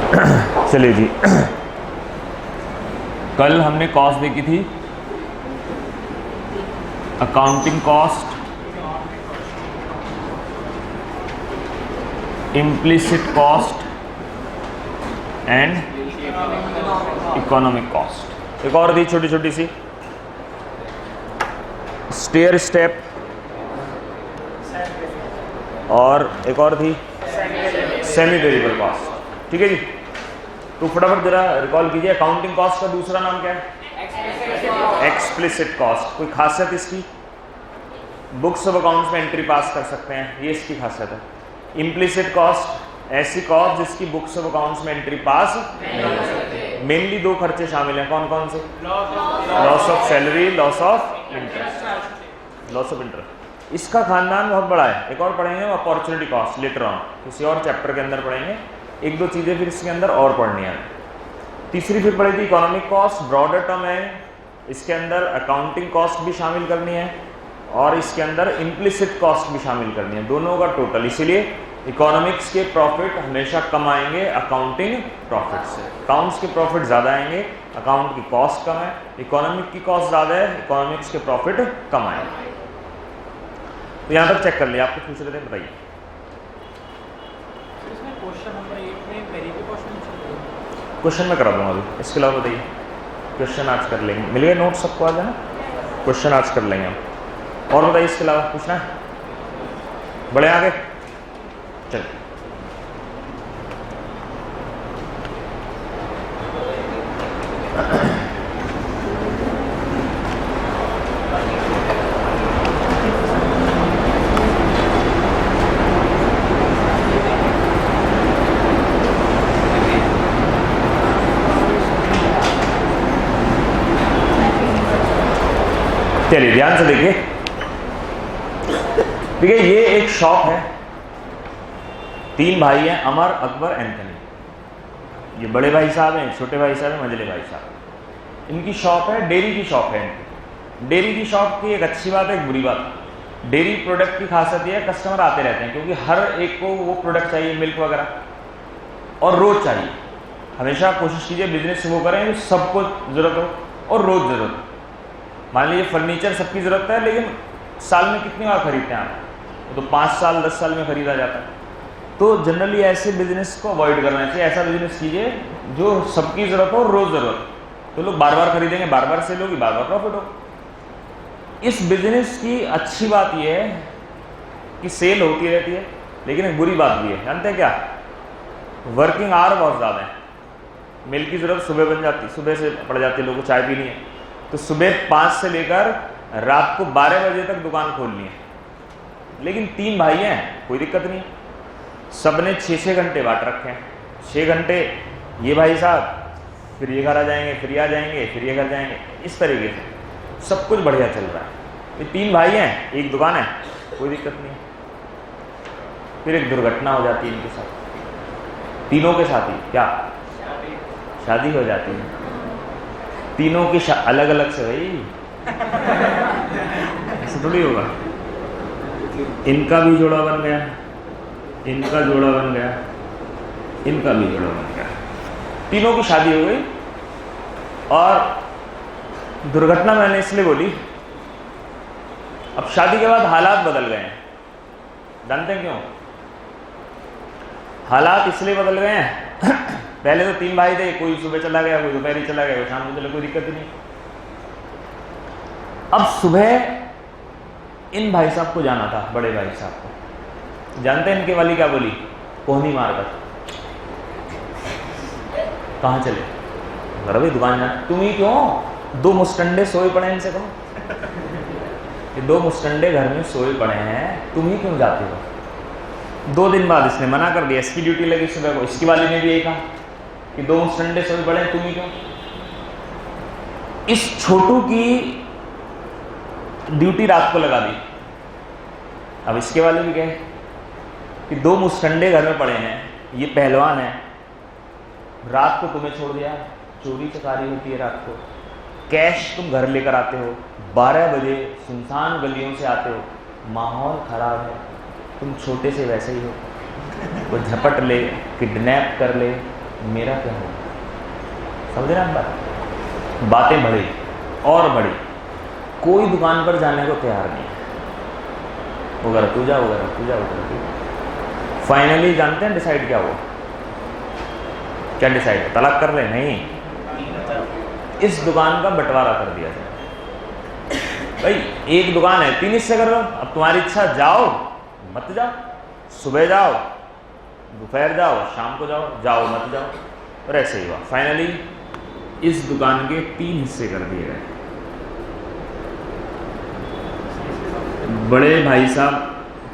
चलिए जी, कल हमने कॉस्ट देखी थी accounting cost, implicit cost and economic cost. एक और थी छोटी छोटी सी, स्टेयर स्टेप, और एक और थी सेमी वेरिएबल कॉस्ट। ठीक है जी, तो फटाफट जरा रिकॉल कीजिए। अकाउंटिंग कॉस्ट का दूसरा नाम क्या है? Explicit cost. कोई खासियत इसकी? बुक्स ऑफ अकाउंट्स में एंट्री पास कर सकते हैं, ये इसकी खासियत है। इम्प्लिसिट कॉस्ट ऐसी कॉस्ट जिसकी बुक्स ऑफ अकाउंट्स में एंट्री पास नहीं हो सकती। मेनली दो खर्चे शामिल हैं, कौन कौन से? Loss of salary, loss of interest. Loss of interest इसका खानदान बहुत बड़ा है। एक और पढ़ेंगे अपॉर्चुनिटी कॉस्ट लेटर ऑन, किसी और चैप्टर के अंदर पढ़ेंगे। एक दो चीज़ें फिर इसके अंदर और पढ़नी है। तीसरी फिर पढ़ेगी इकोनॉमिक कॉस्ट, ब्रॉडर टर्म है, इसके अंदर अकाउंटिंग कॉस्ट भी शामिल करनी है और इसके अंदर इम्प्लिसिट कॉस्ट भी शामिल करनी है, दोनों का टोटल। इसीलिए इकोनॉमिक्स के प्रॉफिट हमेशा कम आएंगे अकाउंटिंग प्रॉफिट से। अकाउंट्स के प्रॉफिट ज़्यादा आएंगे, अकाउंट की कॉस्ट कम है। इकोनॉमिक की कॉस्ट ज़्यादा है, इकोनॉमिक्स के प्रॉफिट कम आएंगे। तो यहाँ तक चेक कर लिया, आपको पूछ रहे थे, बताइए। क्वेश्चन मैं करा दूँगा अभी, इसके अलावा बताइए। क्वेश्चन आज कर लेंगे, मिल गए नोट सबको आज है ना? क्वेश्चन आज कर लेंगे हम। और बताइए इसके अलावा पूछना है? बड़े आगे चल। चलिए ध्यान से देखिए, देखिए ये एक शॉप है, तीन भाई हैं, अमर, अकबर, एंथनी। ये बड़े भाई साहब हैं, छोटे भाई साहब हैं, मंझले भाई साहब। इनकी शॉप है, डेयरी की शॉप है इनकी। डेयरी की शॉप की एक अच्छी बात है, एक बुरी बात। डेयरी प्रोडक्ट की खासियत ये है, कस्टमर आते रहते हैं, क्योंकि हर एक को वो प्रोडक्ट चाहिए, मिल्क वगैरह, और रोज़ चाहिए। हमेशा कोशिश कीजिए बिजनेस वो करें सबको ज़रूरत हो और रोज़ ज़रूरत हो। मान लीजिए फर्नीचर सबकी ज़रूरत है, लेकिन साल में कितनी बार खरीदते हैं आप? तो 5 साल 10 साल में खरीदा जाता है। तो जनरली ऐसे बिजनेस को अवॉइड करना चाहिए। ऐसा बिजनेस कीजिए जो सबकी ज़रूरत हो, रोज़ ज़रूरत। तो लोग बार बार खरीदेंगे, बार बार सेल होगी, बार बार प्रॉफिट हो। इस बिजनेस की अच्छी बात यह है कि सेल होती रहती है, लेकिन एक बुरी बात भी है, जानते हैं क्या? वर्किंग आवर बहुत ज़्यादा है। मिल्क की ज़रूरत सुबह बन जाती, सुबह से पड़ जाती है, लोगों को चाय पीनी है, तो सुबह 5 से लेकर रात को 12 बजे तक दुकान खोलनी है। लेकिन 3 भाई हैं, कोई दिक्कत नहीं, सब ने 6-6 घंटे बांट रखे हैं। 6 घंटे ये भाई साहब, फिर ये घर आ जाएंगे, फिर ये आ जाएंगे, फिर ये घर जाएंगे, इस तरीके से सब कुछ बढ़िया चल रहा है। ये 3 भाई हैं, एक दुकान है, कोई दिक्कत नहीं। फिर एक दुर्घटना हो जाती है इनके साथ, तीनों के साथ ही। क्या? शादी हो जाती है तीनों की, अलग अलग से भाई, ऐसा थोड़ी होगा। इनका भी जोड़ा बन गया, इनका जोड़ा बन गया, इनका भी जोड़ा बन गया, तीनों की शादी हो गई। और दुर्घटना मैंने इसलिए बोली, अब शादी के बाद हालात बदल गए हैं। जानते हैं क्यों हालात इसलिए बदल गए हैं? पहले तो 3 भाई थे, कोई सुबह चला गया, कोई दोपहर चला गया, कोई शाम को चला, कोई दिक्कत ही नहीं। अब सुबह इन भाई साहब को जाना था, बड़े भाई साहब को। जानते हैं इनके वाली क्या बोली? कोहनी मारकर, कहाँ चले? अरे भाई दुकान जाना। तुम ही क्यों? 2 मुस्टंडे सोए पड़े, इनसे कहो कि 2 मुस्टंडे घर में सोए पड़े हैं, तुम ही क्यों जाते हो? 2 दिन बाद इसने मना कर दिया, इसकी ड्यूटी लगी सुबह को। इसकी वाली ने भी यही कहा कि 2 मुस्टंडे सोए पड़े हैं, तुम ही क्यों? इस छोटू की ड्यूटी रात को लगा दी। अब इसके वाले भी कहे कि 2 मुस्टंडे घर में पड़े हैं, ये पहलवान है, रात को तुम्हें छोड़ दिया, चोरी चकारी होती है रात को, कैश तुम घर लेकर आते हो, 12 बजे सुनसान गलियों से आते हो, माहौल खराब है, तुम छोटे से वैसे ही हो, वो झपट ले, किडनैप कर ले, मेरा क्या होगा? समझ रहे हैं बात? बातें बढ़ी और बढ़ी, कोई दुकान पर जाने को तैयार नहीं है। वगैरह तू जा, वगैरह तू जा, वगैरह। फाइनली जानते हैं डिसाइड क्या हुआ? क्या डिसाइड? तलाक कर ले? नहीं, इस दुकान का बंटवारा कर दिया जाए। भाई एक दुकान है, 3 हिस्से कर लो, अब तुम्हारी इच्छा, जाओ मत जाओ, सुबह जाओ, दोपहर जाओ, शाम को जाओ, जाओ मत जाओ। और ऐसे ही हुआ, फाइनली इस दुकान के 3 हिस्से कर दिए गए। बड़े भाई साहब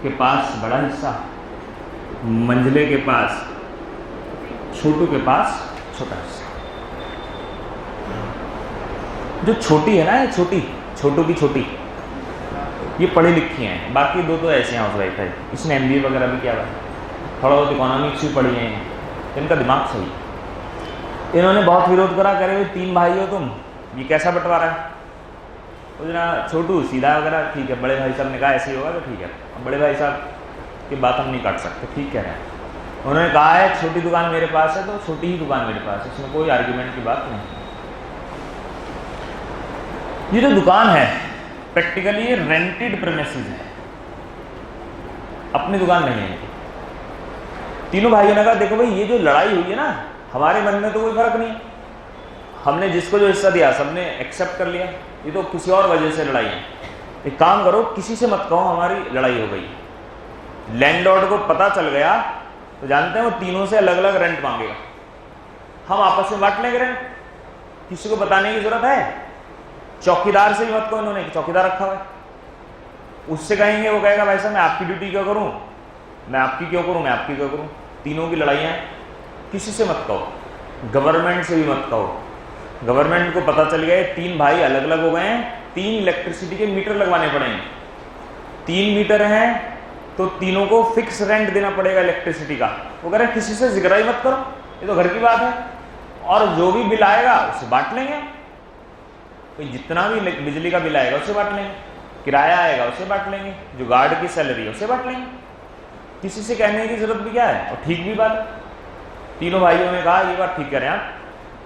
के पास बड़ा हिस्सा, मंझले के पास, छोटू के पास छोटा हिस्सा। जो छोटी है ना, ये छोटी, छोटू की छोटी, ये पढ़ी लिखी हैं, बाकी 2 तो ऐसे हैं हाउसवाइफ है। इसने MBA वगैरह भी किया हुआ है, थोड़ा बहुत इकोनॉमिक्स भी पढ़ी है, इनका दिमाग सही। इन्होंने बहुत विरोध करा, करे हुए 3 भाई हो तुम, ये कैसा बंटवारा है? तो जना छोटू सीधा वगैरह, ठीक है, बड़े भाई साहब ने कहा ऐसे ही होगा तो ठीक है। अब बड़े भाई साहब की बात हम नहीं काट सकते, ठीक कह रहे हैं। उन्होंने कहा है छोटी दुकान मेरे पास है तो छोटी ही दुकान मेरे पास है, इसमें कोई आर्ग्यूमेंट की बात नहीं। ये जो दुकान है प्रैक्टिकली ये रेंटेड प्रेमिसेस है, अपनी दुकान नहीं है। तीनों भाइयों ने कहा देखो भाई, ये जो लड़ाई हुई है ना, हमारे मन में तो कोई फर्क नहीं, हमने जिसको जो हिस्सा दिया सबने एक्सेप्ट कर लिया, ये तो किसी और वजह से लड़ाई है। एक काम करो, किसी से मत कहो हमारी लड़ाई हो गई। लैंडलॉर्ड को पता चल गया तो जानते हैं वो तीनों से अलग अलग रेंट मांगेगा, हम आपस में बांट लेंगे रेंट, किसी को बताने की जरूरत है? चौकीदार से भी मत कहो, इन्होंने चौकीदार रखा हुआ है, उससे कहेंगे, वो कहेगा भाई साहब मैं आपकी ड्यूटी क्यों करूं, मैं आपकी क्यों करूं, मैं आपकी क्यों करूं। तीनों की लड़ाइयाँ, किसी से मत कहो, गवर्नमेंट से भी मत कहो। गवर्नमेंट को पता चल गया 3 भाई अलग अलग हो गए हैं, 3 इलेक्ट्रिसिटी के मीटर लगवाने पड़ेंगे। 3 मीटर हैं तो तीनों को फिक्स रेंट देना पड़ेगा इलेक्ट्रिसिटी का। वो कह रहे हैं किसी से जिक्र ही मत करो, ये तो घर की बात है, और जो भी बिल आएगा उसे बांट लेंगे। तो जितना भी बिजली का बिल आएगा उसे बांट लेंगे, किराया आएगा उसे बांट लेंगे, जो गार्ड की सैलरी है उसे बांट लेंगे। किसी से कहने की जरूरत भी क्या है, और ठीक भी बात। तीनों भाइयों ने कहा ये बात ठीक करें आप,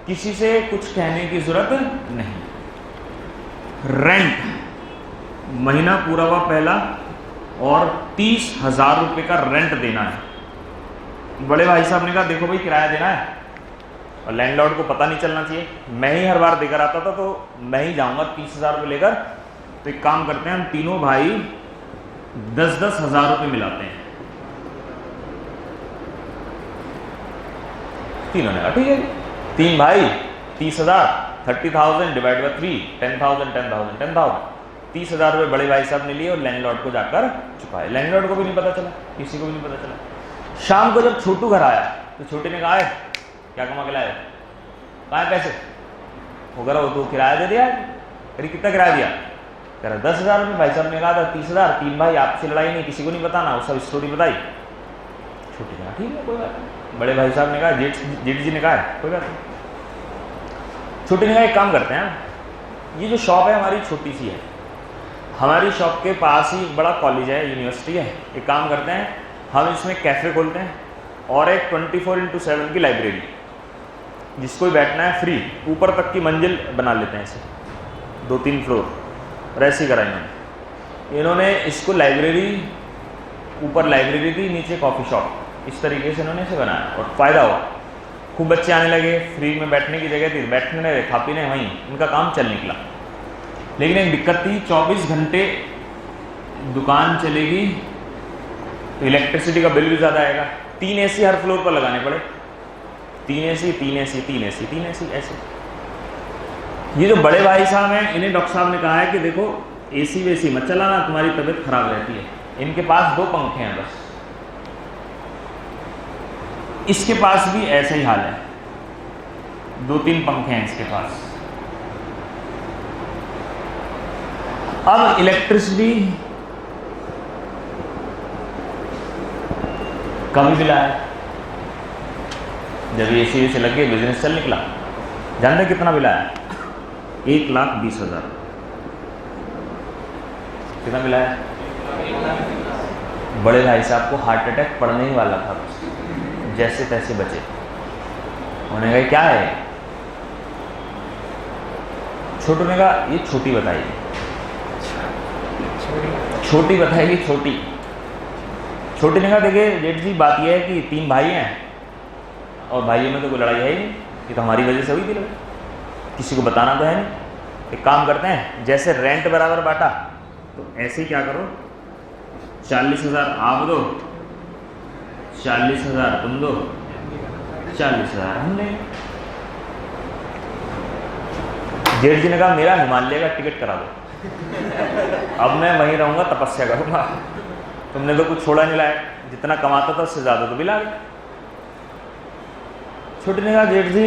किसी से कुछ कहने की जरूरत नहीं। रेंट महीना पूरा हुआ पहला और 30,000 रुपये का रेंट देना है। बड़े भाई साहब ने कहा देखो भाई किराया देना है और लैंडलॉर्ड को पता नहीं चलना चाहिए, मैं ही हर बार देकर आता था तो मैं ही जाऊंगा 30,000 रुपये लेकर। तो एक काम करते हैं, हम तीनों भाई 10-10 हज़ार रुपये मिलाते हैं। तीनों ने कहा ठीक है, 3 भाई 30,000, 30,000 डिवाइड बाय 3, 10,000 10,000 10,000, 30,000 रुपये बड़े भाई साहब ने लिए और लैंडलॉर्ड को जाकर चुकाए। लैंडलॉर्ड को भी नहीं पता चला, किसी को भी नहीं पता चला। शाम को जब छोटू घर आया तो छोटे ने कहा है क्या कमा के लाए, कहाँ है पैसे? वो कह रहा वो तो किराया दे दिया। अरे कितना किराया दिया? कह रहा 10,000 रुपये। भाई साहब ने कहा था 30,000, 3 भाई आपसे लड़ाई नहीं, किसी को नहीं बताना, वो सब स्टोरी बताई। छोटे ने कहा ठीक है कोई बात नहीं। बड़े भाई साहब ने कहा, जेठ जी ने कहा है कोई बात नहीं। छोटे ने कहा एक काम करते हैं, ये जो शॉप है हमारी छोटी सी है, हमारी शॉप के पास ही एक बड़ा कॉलेज है, यूनिवर्सिटी है, एक काम करते हैं हम इसमें कैफ़े खोलते हैं और एक 24x7 की लाइब्रेरी, जिसको भी बैठना है फ्री, ऊपर तक की मंजिल बना लेते हैं इसे, 2-3 फ्लोर और ऐसे ही करा इन्होंने इसको लाइब्रेरी, ऊपर लाइब्रेरी थी, नीचे कॉफ़ी शॉप, इस तरीके से इन्होंने इसे बनाया और फ़ायदा हुआ। खूब बच्चे आने लगे, फ्री में बैठने की जगह थी, बैठने लगे, खा पीने वहीं, इनका काम चल निकला। लेकिन एक दिक्कत थी, 24 घंटे दुकान चलेगी तो इलेक्ट्रिसिटी का बिल भी ज़्यादा आएगा। 3 AC हर फ्लोर पर लगाने पड़े, 3 AC, 3 AC, 3 AC, 3 AC ऐसे। ये जो बड़े भाई साहब हैं, इन्हें डॉक्टर साहब ने कहा है कि देखो AC वेसी मत चलाना, तुम्हारी तबीयत खराब रहती है। इनके पास 2 पंखे हैं बस, इसके पास भी ऐसा ही हाल है, 2-3 पंखे हैं इसके पास। अब इलेक्ट्रिसिटी कम बिल आया, जब AC से लग गए बिजनेस चल निकला। जानते कितना बिल आया? 1,20,000। कितना बिल आया? बड़े भाई साहब को हार्ट अटैक पड़ने ही वाला था, जैसे तैसे बचे। उन्होंने कहा क्या है? छोटू ने कहा ये छोटी बताइए। छोटी बताइए, छोटी। छोटी ने कहा देखिए जेठ जी, बात यह है कि 3 भाई हैं और भाइयों में तो कोई लड़ाई है ही नहीं, ये तो हमारी वजह से हुई थी लड़ाई, किसी को बताना तो है नहीं। एक काम करते हैं, जैसे रेंट बराबर बांटा तो ऐसे ही क्या करो, 40,000 आप दो, 40,000 तुम दो, 40,000 हम लेंगे। जेठ जी ने कहा मेरा हिमालय का टिकट करा दो, अब मैं वहीं रहूंगा, तपस्या करूंगा। तुमने तो कुछ छोड़ा नहीं लाया, जितना कमाता था उससे ज़्यादा तो भी ला गया। छोटी ने कहा जेठ जी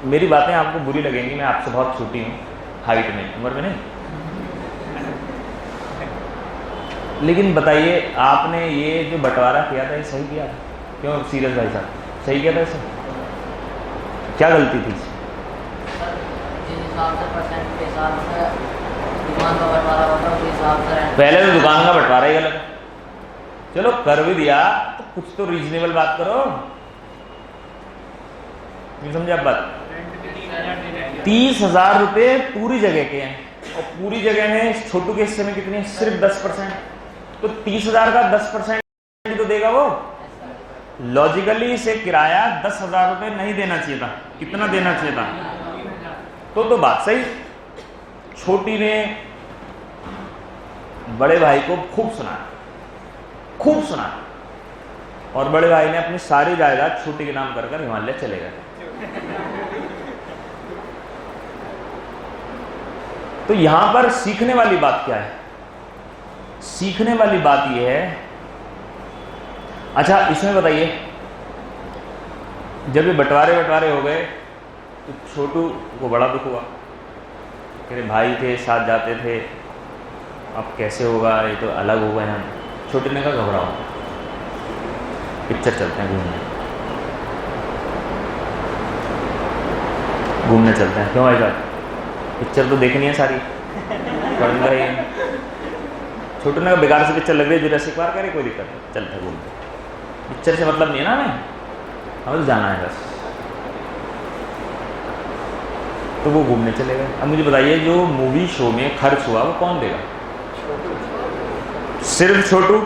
मेरी बातें आपको बुरी लगेंगी, मैं आपसे बहुत छोटी हूँ हाइट में, उम्र में नहीं, लेकिन बताइए आपने ये जो बंटवारा किया था ये सही किया था? क्यों सीरियस भाई साहब, सही किया था इसे? क्या गलती थी? पहले तो दुकान का बंटवारा ही गलत है, चलो कर भी दिया तो कुछ तो रीजनेबल बात करो। नहीं समझे आप बात? 30,000 रुपये पूरी जगह के हैं और पूरी जगह में छोटू के हिस्से में कितने? सिर्फ 10%। तो 30,000 का 10% तो देगा वो। लॉजिकली इसे किराया 10,000 रुपये नहीं देना चाहिए था, कितना देना चाहिए था? तो बात सही। छोटी ने बड़े भाई को खूब सुना, खूब सुना, और बड़े भाई ने अपनी सारी जायदाद छोटी के नाम कर हिमालय चले गए। तो यहां पर सीखने वाली बात क्या है? सीखने वाली बात यह है, अच्छा इसमें बताइए जब ये बंटवारे हो गए तो छोटू को बड़ा दुख हुआ, मेरे भाई थे साथ जाते थे, अब कैसे होगा, ये तो अलग हो गए हम। छोटे ने कहा घबराओ, पिक्चर चलते हैं, घूमने चलते हैं। क्यों भाई साहब, पिक्चर तो देखनी है सारी, पढ़ना ही है। छोटू ने कहा बेकार से पिक्चर लग रही है, जुरासिक पार्क, कह रहे कोई दिक्कत नहीं, चलते हैं घूमते। पिक्चर से मतलब नहीं है ना, हमें तो जाना है बस। तो वो घूमने चले गए। अब मुझे बताइए जो मूवी शो में खर्च हुआ वो कौन देगा? सिर्फ छोटू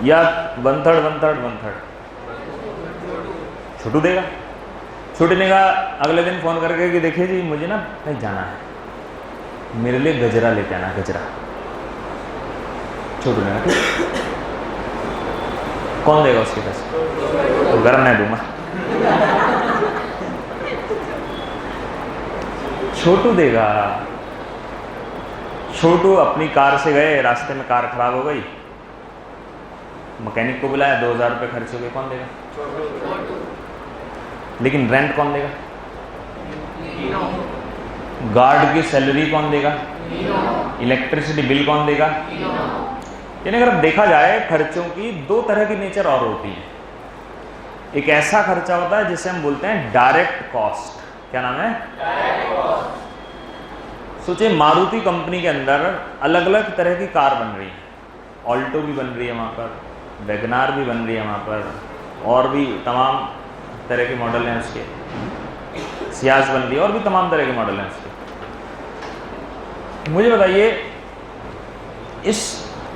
या 1/3? छोटू देगा। छोटे ने कहा अगले दिन फोन करके कि देखिए जी मुझे ना कहीं जाना है, मेरे लिए गजरा लेके आना, गजरा। छोटू ने कहा कौन देगा उसके पैसे? तो घर मैं दूंगा। छोटू देगा। छोटू अपनी कार से गए, रास्ते में कार खराब हो गई, मैकेनिक को बुलाया, 2,000 रुपये खर्च हो गए, कौन देगा? लेकिन रेंट कौन देगा? गार्ड की सैलरी कौन देगा? इलेक्ट्रिसिटी बिल कौन देगा? यानी अगर देखा जाए खर्चों की 2 तरह की नेचर और होती है। एक ऐसा खर्चा होता है जिसे हम बोलते हैं डायरेक्ट कॉस्ट। क्या नाम है? Direct cost. सोचिए मारुति कंपनी के अंदर अलग अलग तरह की कार बन रही है, ऑल्टो भी बन रही है वहाँ पर, वैगनार भी बन रही है वहाँ पर, और भी तमाम तरह के मॉडल हैं उसके, सियाज बन रही है, और भी तमाम तरह के मॉडल हैं उसके। मुझे बताइए इस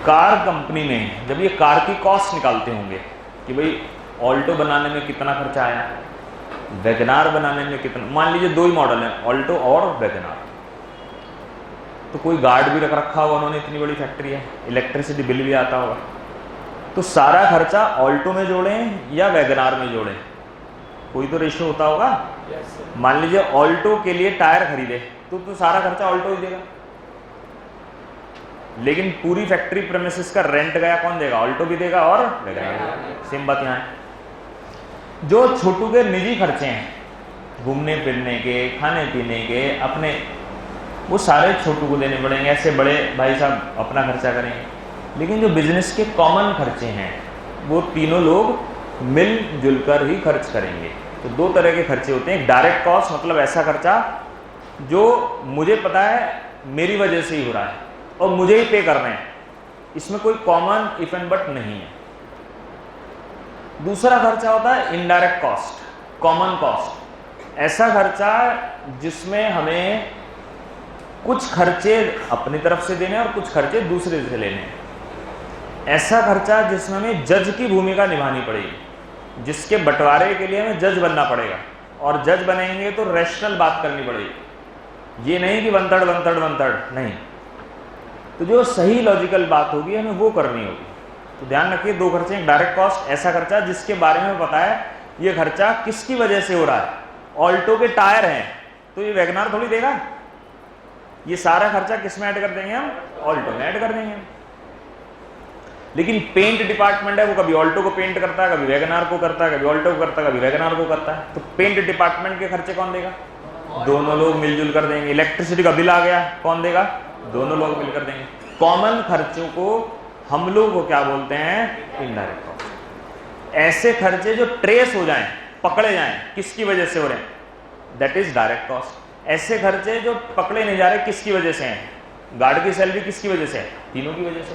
कार कंपनी में जब ये कार की कॉस्ट निकालते होंगे कि भाई ऑल्टो बनाने में कितना खर्चा आया, वैगनार बनाने में कितना, मान लीजिए 2 ही मॉडल हैं, ऑल्टो और वैगनार, तो कोई गार्ड भी रख रखा होगा उन्होंने, इतनी बड़ी फैक्ट्री है, इलेक्ट्रिसिटी बिल भी आता होगा, तो सारा खर्चा ऑल्टो में जोड़ें या वैगनार में जोड़ें, कोई तो रेशियो होता होगा। मान लीजिए ऑल्टो के लिए टायर खरीदे तो सारा खर्चा ऑल्टो ही देगा, लेकिन पूरी फैक्ट्री प्रेमिसेस का रेंट गया कौन देगा? ऑल्टो भी देगा और वैगनार भी देगा। सेम बात यहाँ है। जो छोटू के निजी खर्चे हैं, घूमने फिरने के, खाने पीने के, अपने, वो सारे छोटू को देने पड़ेंगे। ऐसे बड़े भाई साहब अपना खर्चा करेंगे, लेकिन जो बिजनेस के कॉमन खर्चे हैं वो तीनों लोग मिलजुल कर ही खर्च करेंगे। तो 2 तरह के खर्चे होते हैं। एक डायरेक्ट कॉस्ट, मतलब ऐसा खर्चा जो मुझे पता है मेरी वजह से ही हो रहा है और मुझे ही पे करना है, इसमें कोई कॉमन इफ एंड बट नहीं है। दूसरा खर्चा होता है इनडायरेक्ट कॉस्ट, कॉमन कॉस्ट, ऐसा खर्चा जिसमें हमें कुछ खर्चे अपनी तरफ से देने और कुछ खर्चे दूसरे से लेने हैं। ऐसा खर्चा जिसमें हमें जज की भूमिका निभानी पड़ेगी, जिसके बंटवारे के लिए हमें जज बनना पड़ेगा, और जज बनेंगे तो रैशनल बात करनी पड़ेगी, ये नहीं कि वन थर्ड नहीं। तो जो सही लॉजिकल बात होगी हमें वो करनी होगी। तो ध्यान रखिए, दो खर्चे, एक डायरेक्ट कॉस्ट, ऐसा खर्चा जिसके बारे में पता है ये खर्चा किसकी वजह से हो रहा है। ऑल्टो के टायर हैं तो ये वैगनार थोड़ी देगा, ये सारा खर्चा किस में ऐड कर देंगे हम, ऑल्टो में ऐड कर देंगे। लेकिन पेंट डिपार्टमेंट है, वो कभी ऑल्टो को पेंट करता है, कभी वैगनार को करता है, कभी ऑल्टो को करता है, कभी वैगनार को करता है। तो पेंट डिपार्टमेंट के खर्चे कौन देगा, दोनों लोग मिलजुल कर देंगे। इलेक्ट्रिसिटी का बिल आ गया, कौन देगा, दोनों लोग मिलकर देंगे। कॉमन खर्चों को हम लोग को क्या बोलते हैं, इनडायरेक्ट कॉस्ट। ऐसे खर्चे जो ट्रेस हो जाएं, पकड़े जाएं किसकी वजह से हो रहे हैं, दैट इज डायरेक्ट कॉस्ट। ऐसे खर्चे जो पकड़े नहीं जा रहे किसकी वजह से हैं, गार्ड की सैलरी किसकी वजह से है, तीनों की वजह से,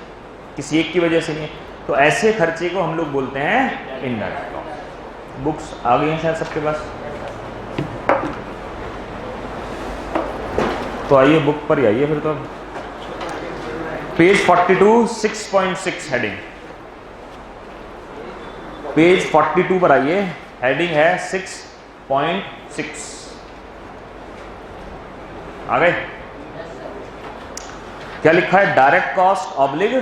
किसी एक की वजह से नहीं है। तो ऐसे खर्चे को हम लोग बोलते हैं इनडायरेक्ट कॉस्ट। बुक्स आ गई हैं शायद सबके पास, तो आइए बुक पर ही आइए फिर। तो पेज 42 6.6 हेडिंग, पेज 42 पर आइए, हेडिंग है 6.6। आ गए, क्या लिखा है, direct cost oblique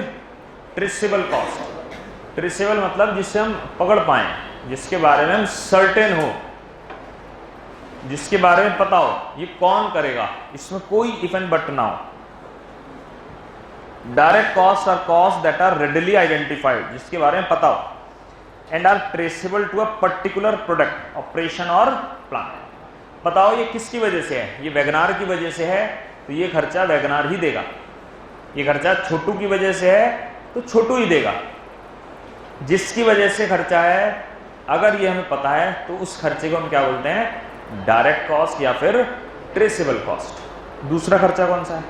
traceable cost. Traceable मतलब जिससे हम पकड़ पाएं, जिसके बारे में हम सर्टेन हो, जिसके बारे में पता हो ये कौन करेगा, इसमें कोई इफ एंड बट ना हो। Direct cost are cost that are readily identified, जिसके बारे में पता हो, and are traceable to a particular product, operation और प्लान। बताओ ये किसकी वजह से है, ये वैगनार की वजह से है तो ये खर्चा वैगनार ही देगा। ये खर्चा छोटू की वजह से है तो छोटू ही देगा। जिसकी वजह से खर्चा है, अगर ये हमें पता है तो उस खर्चे को हम क्या बोलते हैं, डायरेक्ट कॉस्ट या फिर ट्रेसेबल कॉस्ट। दूसरा खर्चा कौन सा है,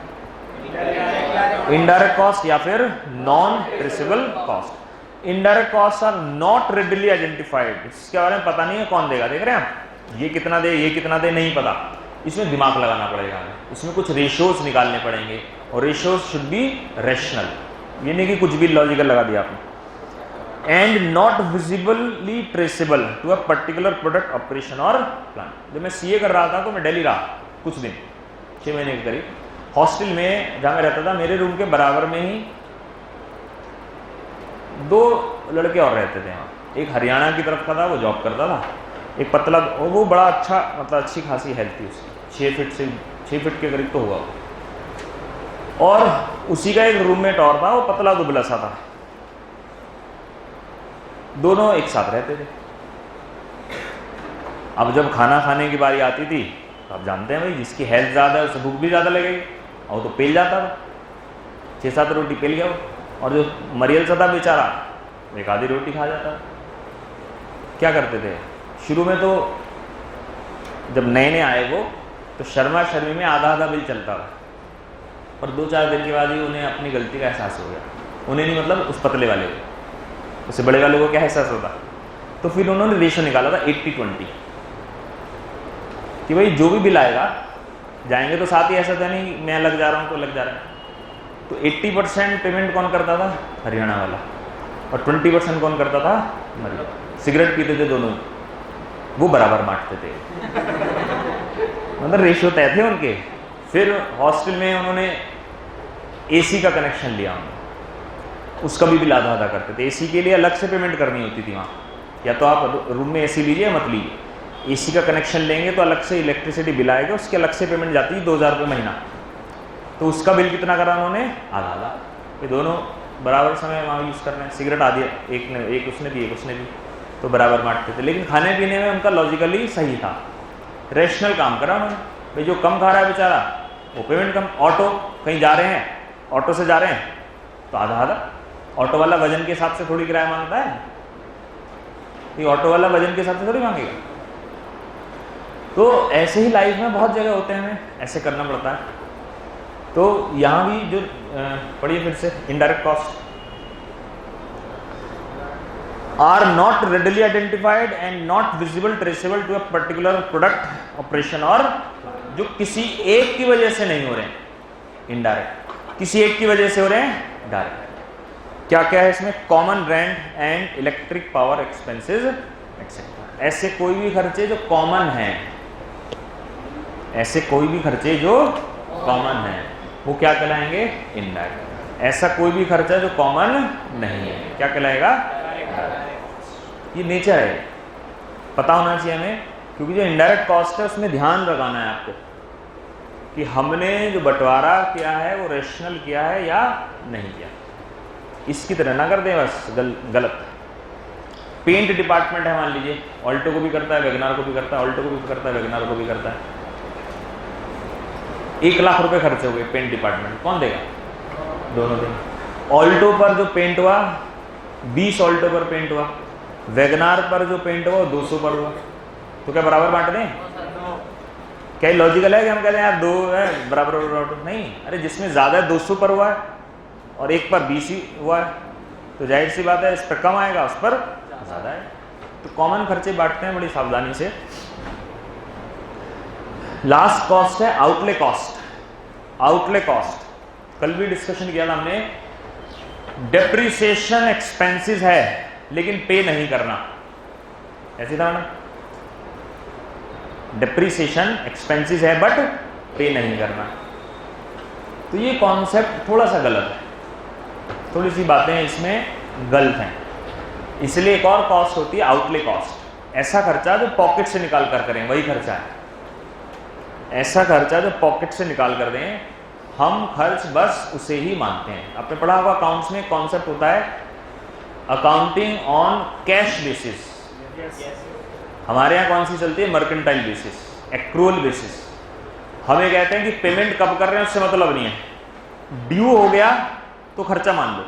इनडायरेक्ट कॉस्ट या फिर non traceable cost. Indirect cost are not readily identified, इसके बारे में पता नहीं है कौन देगा। देख रहे हैं आप, ये कितना दे, ये कितना दे, नहीं पता, इसमें दिमाग लगाना पड़ेगा हमें, इसमें कुछ रेशियोज निकालने पड़ेंगे, और रेशियोज शुड बी रैशनल, ये नहीं कि कुछ भी लॉजिकल लगा दिया आपने। And not visibly traceable to a particular product, operation और प्लान। जब मैं सीए कर रहा था तो मैं दिल्ली रहा कुछ दिन, 6 महीने के करीब। हॉस्टल में जहाँ मैं रहता था, मेरे रूम के बराबर में ही 2 लड़के और रहते थे वहाँ। एक हरियाणा की तरफ का था, वो जॉब करता था, एक पतला, वो बड़ा अच्छा, मतलब अच्छी खासी हेल्थ थी उसकी, 6 फीट के करीब तो हुआ वो। और उसी का एक रूममेट और था, वो पतला दुबला सा था। दोनों एक साथ रहते थे। अब जब खाना खाने की बारी आती थी तो आप जानते हैं भाई, जिसकी हेल्थ ज़्यादा है उसे भूख भी ज़्यादा लगेगी, और वो तो पेल जाता था, 6-7 रोटी पेल गया वो। और जो मरियल सा था बेचारा, एक आधी रोटी खा जाता। क्या करते थे शुरू में, तो जब नए नए आए वो, तो शर्मा शर्मी में आधा आधा बिल चलता था, और 2-4 दिन के बाद ही उन्हें अपनी गलती का एहसास हो गया। उन्हें नहीं, मतलब उस पतले वाले को, उससे बड़े वाले को क्या एहसास होता। तो फिर उन्होंने रेशो निकाला था 80-20, कि भाई जो भी बिल आएगा, जाएंगे तो साथ ही, ऐसा था नहीं मैं लग जा रहा हूँ तो लग जा रहा है। तो 80% पेमेंट कौन करता था, हरियाणा वाला, और 20% कौन करता था, मरियल। सिगरेट पीते थे दोनों, वो बराबर बांटते थे, मतलब रेशियो तय थे उनके। फिर हॉस्टल में उन्होंने एसी का कनेक्शन लिया, उसका भी बिल आधा आधा करते थे। एसी के लिए अलग से पेमेंट करनी होती थी वहाँ, या तो आप रूम में एसी लीजिए या मत लीजिए। एसी का कनेक्शन लेंगे तो अलग से इलेक्ट्रिसिटी बिल आएगा, उसकी अलग से पेमेंट जाती है 2000 रुपये महीना। तो उसका बिल कितना करा उन्होंने, आधा आधा। ये दोनों बराबर समय वहाँ यूज़ कर रहे हैं। सिगरेट आधी, एक उसने दी, एक उसने दी, तो बराबर बांटते थे। लेकिन खाने पीने में उनका लॉजिकली सही था, रैशनल काम करा उन्होंने। भाई जो कम खा रहा है बेचारा, वो पेमेंट कम। ऑटो कहीं जा रहे हैं, ऑटो से जा रहे हैं तो आधा आधा। ऑटो वाला वजन के हिसाब से थोड़ी किराया मांगता है, ये ऑटो वाला वजन के हिसाब से थोड़ी मांगेगा। तो ऐसे ही लाइफ में बहुत जगह होते हैं, हमें ऐसे करना पड़ता है। तो यहाँ भी जो पढ़िए फिर से, indirect cost. Are not readily identified and not visible traceable to a particular product operation, और जो किसी एक की वजह से नहीं हो रहे हैं, इनडायरेक्ट, किसी एक की वजह से हो रहे हैं डायरेक्ट। क्या क्या है इसमें? Common rent and electric power expenses etcetera. ऐसे कोई भी खर्चे जो कॉमन हैं, ऐसे कोई भी खर्चे जो कॉमन हैं वो क्या कहलाएंगे? इनडायरेक्ट। ऐसा कोई भी खर्चा जो कॉमन नहीं है क्या कहलाएगा? ये नेचर है, पता होना चाहिए हमें, क्योंकि जो इनडायरेक्ट कॉस्ट है उसमें ध्यान लगाना है आपको कि हमने जो बंटवारा किया है वो रेशनल किया है या नहीं किया। इसकी तरह ना कर दें बस गलत। पेंट डिपार्टमेंट है मान लीजिए, ऑल्टो को भी करता है, वैगनार को भी करता है, ऑल्टो को भी करता है, वैगनार को भी करता है। 1 लाख रुपए खर्च हो गए पेंट डिपार्टमेंट, कौन देगा? दोनों देंगे। ऑल्टो पर जो पेंट हुआ 20 ऑल्टो पर पेंट हुआ, वैगनार पर जो पेंट हुआ 200 पर हुआ, तो क्या बराबर बांट दें? क्या लॉजिकल है कि हम कहते हैं यार 2 है बराबर? नहीं, अरे जिसमें ज़्यादा 200 पर हुआ है और एक पर 20 ही हुआ है, तो जाहिर सी बात है इस पर कम आएगा, उस पर ज़्यादा है। तो कॉमन खर्चे बांटते हैं बड़ी सावधानी से। लास्ट कॉस्ट है आउटले कॉस्ट। आउटले कॉस्ट कल भी डिस्कशन किया था हमने। डेप्रिसिएशन एक्सपेंसेस है लेकिन पे नहीं करना, ऐसी था ना? डेप्रिसिएशन एक्सपेंसेस है बट पे नहीं करना, तो ये कॉन्सेप्ट थोड़ा सा गलत है, थोड़ी सी बातें इसमें गलत हैं। इसलिए एक और कॉस्ट होती है आउटले कॉस्ट। ऐसा खर्चा जो पॉकेट से निकाल कर करें, वही खर्चा है। ऐसा खर्चा जो पॉकेट से निकाल कर दें, हम खर्च बस उसे ही मानते हैं। आपने पढ़ा होगा अकाउंट्स में कॉन्सेप्ट होता है अकाउंटिंग ऑन कैश बेसिस। हमारे यहाँ कौन सी चलती है? Mercantile basis, accrual basis. हमें कहते हैं कि पेमेंट कब कर रहे हैं उससे मतलब नहीं है, ड्यू हो गया तो खर्चा मान लो,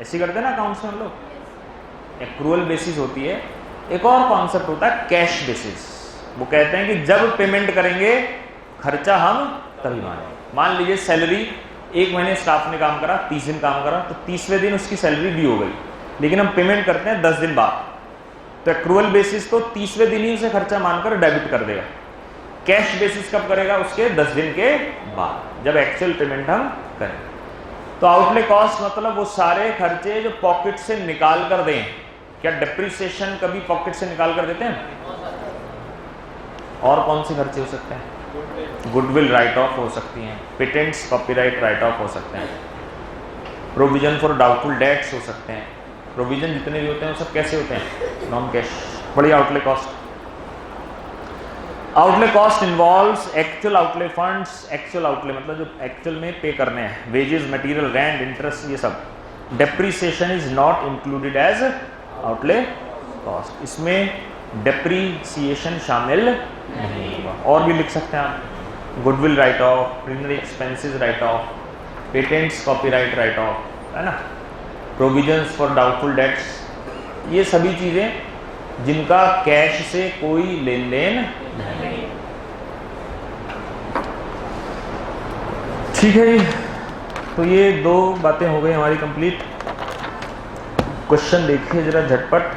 ऐसे करते हैं ना अकाउंट्स में हम लोग। एक्रूअल बेसिस होती है। एक और कॉन्सेप्ट होता है कैश बेसिस। वो कहते हैं कि जब पेमेंट करेंगे खर्चा हम तभी मानेंगे। मान लीजिए सैलरी 1 महीने स्टाफ ने काम करा, 30 दिन काम करा, तो 30वें दिन उसकी सैलरी ड्यू हो गई, लेकिन हम पेमेंट करते हैं 10 दिन बाद, तो एक्रूअल बेसिस तो 30वें दिन ही उसे खर्चा मानकर डेबिट कर देगा। कैश बेसिस कब करेगा? उसके 10 दिन के बाद, जब एक्चुअल पेमेंट हम करें। तो आउटले कॉस्ट मतलब वो सारे खर्चे जो पॉकेट से निकाल कर दें। क्या डेप्रिसिएशन कभी पॉकेट से निकाल कर देते हैं? और कौन से खर्चे हो सकते हैं? गुडविल राइट ऑफ हो सकती हैं, पेटेंट्स कॉपीराइट राइट ऑफ हो सकते हैं, प्रोविजन फॉर डाउटफुल डेट्स हो सकते हैं। प्रोविजन जितने भी होते हैं वो सब कैसे होते हैं? Non cash. बड़ी outlay cost. Outlay cost involves actual outlay funds. Actual outlay मतलब जो एक्चुअल में पे करने हैं, वेजेस, मटेरियल, रेंट, इंटरेस्ट, ये सब। Depreciation is not included as outlay cost. इसमें डेप्रिसिएशन शामिल नहीं होगा। और भी लिख सकते हैं आप, goodwill write off, preliminary expenses write off, patents copyright write off, है ना, प्रोविजंस फॉर डाउटफुल डेट्स, ये सभी चीज़ें जिनका कैश से कोई लेन देन नहीं। ठीक है जी, तो ये 2 बातें हो गई हमारी कंप्लीट। क्वेश्चन देखिए जरा झटपट।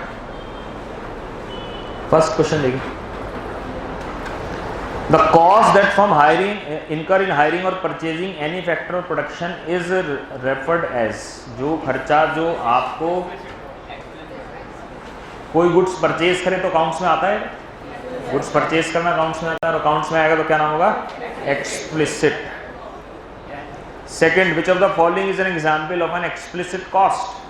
फर्स्ट क्वेश्चन देखिए, the cost that from hiring incur in hiring or purchasing any factor of production is referred as. जो खर्चा जो आपको कोई गुड्स परचेज करे तो अकाउंट्स में आता है, गुड्स परचेज करना अकाउंट्स में आता है, और अकाउंट्स में आएगा तो क्या नाम होगा? Explicit. Second, which of the following is an example of an explicit cost?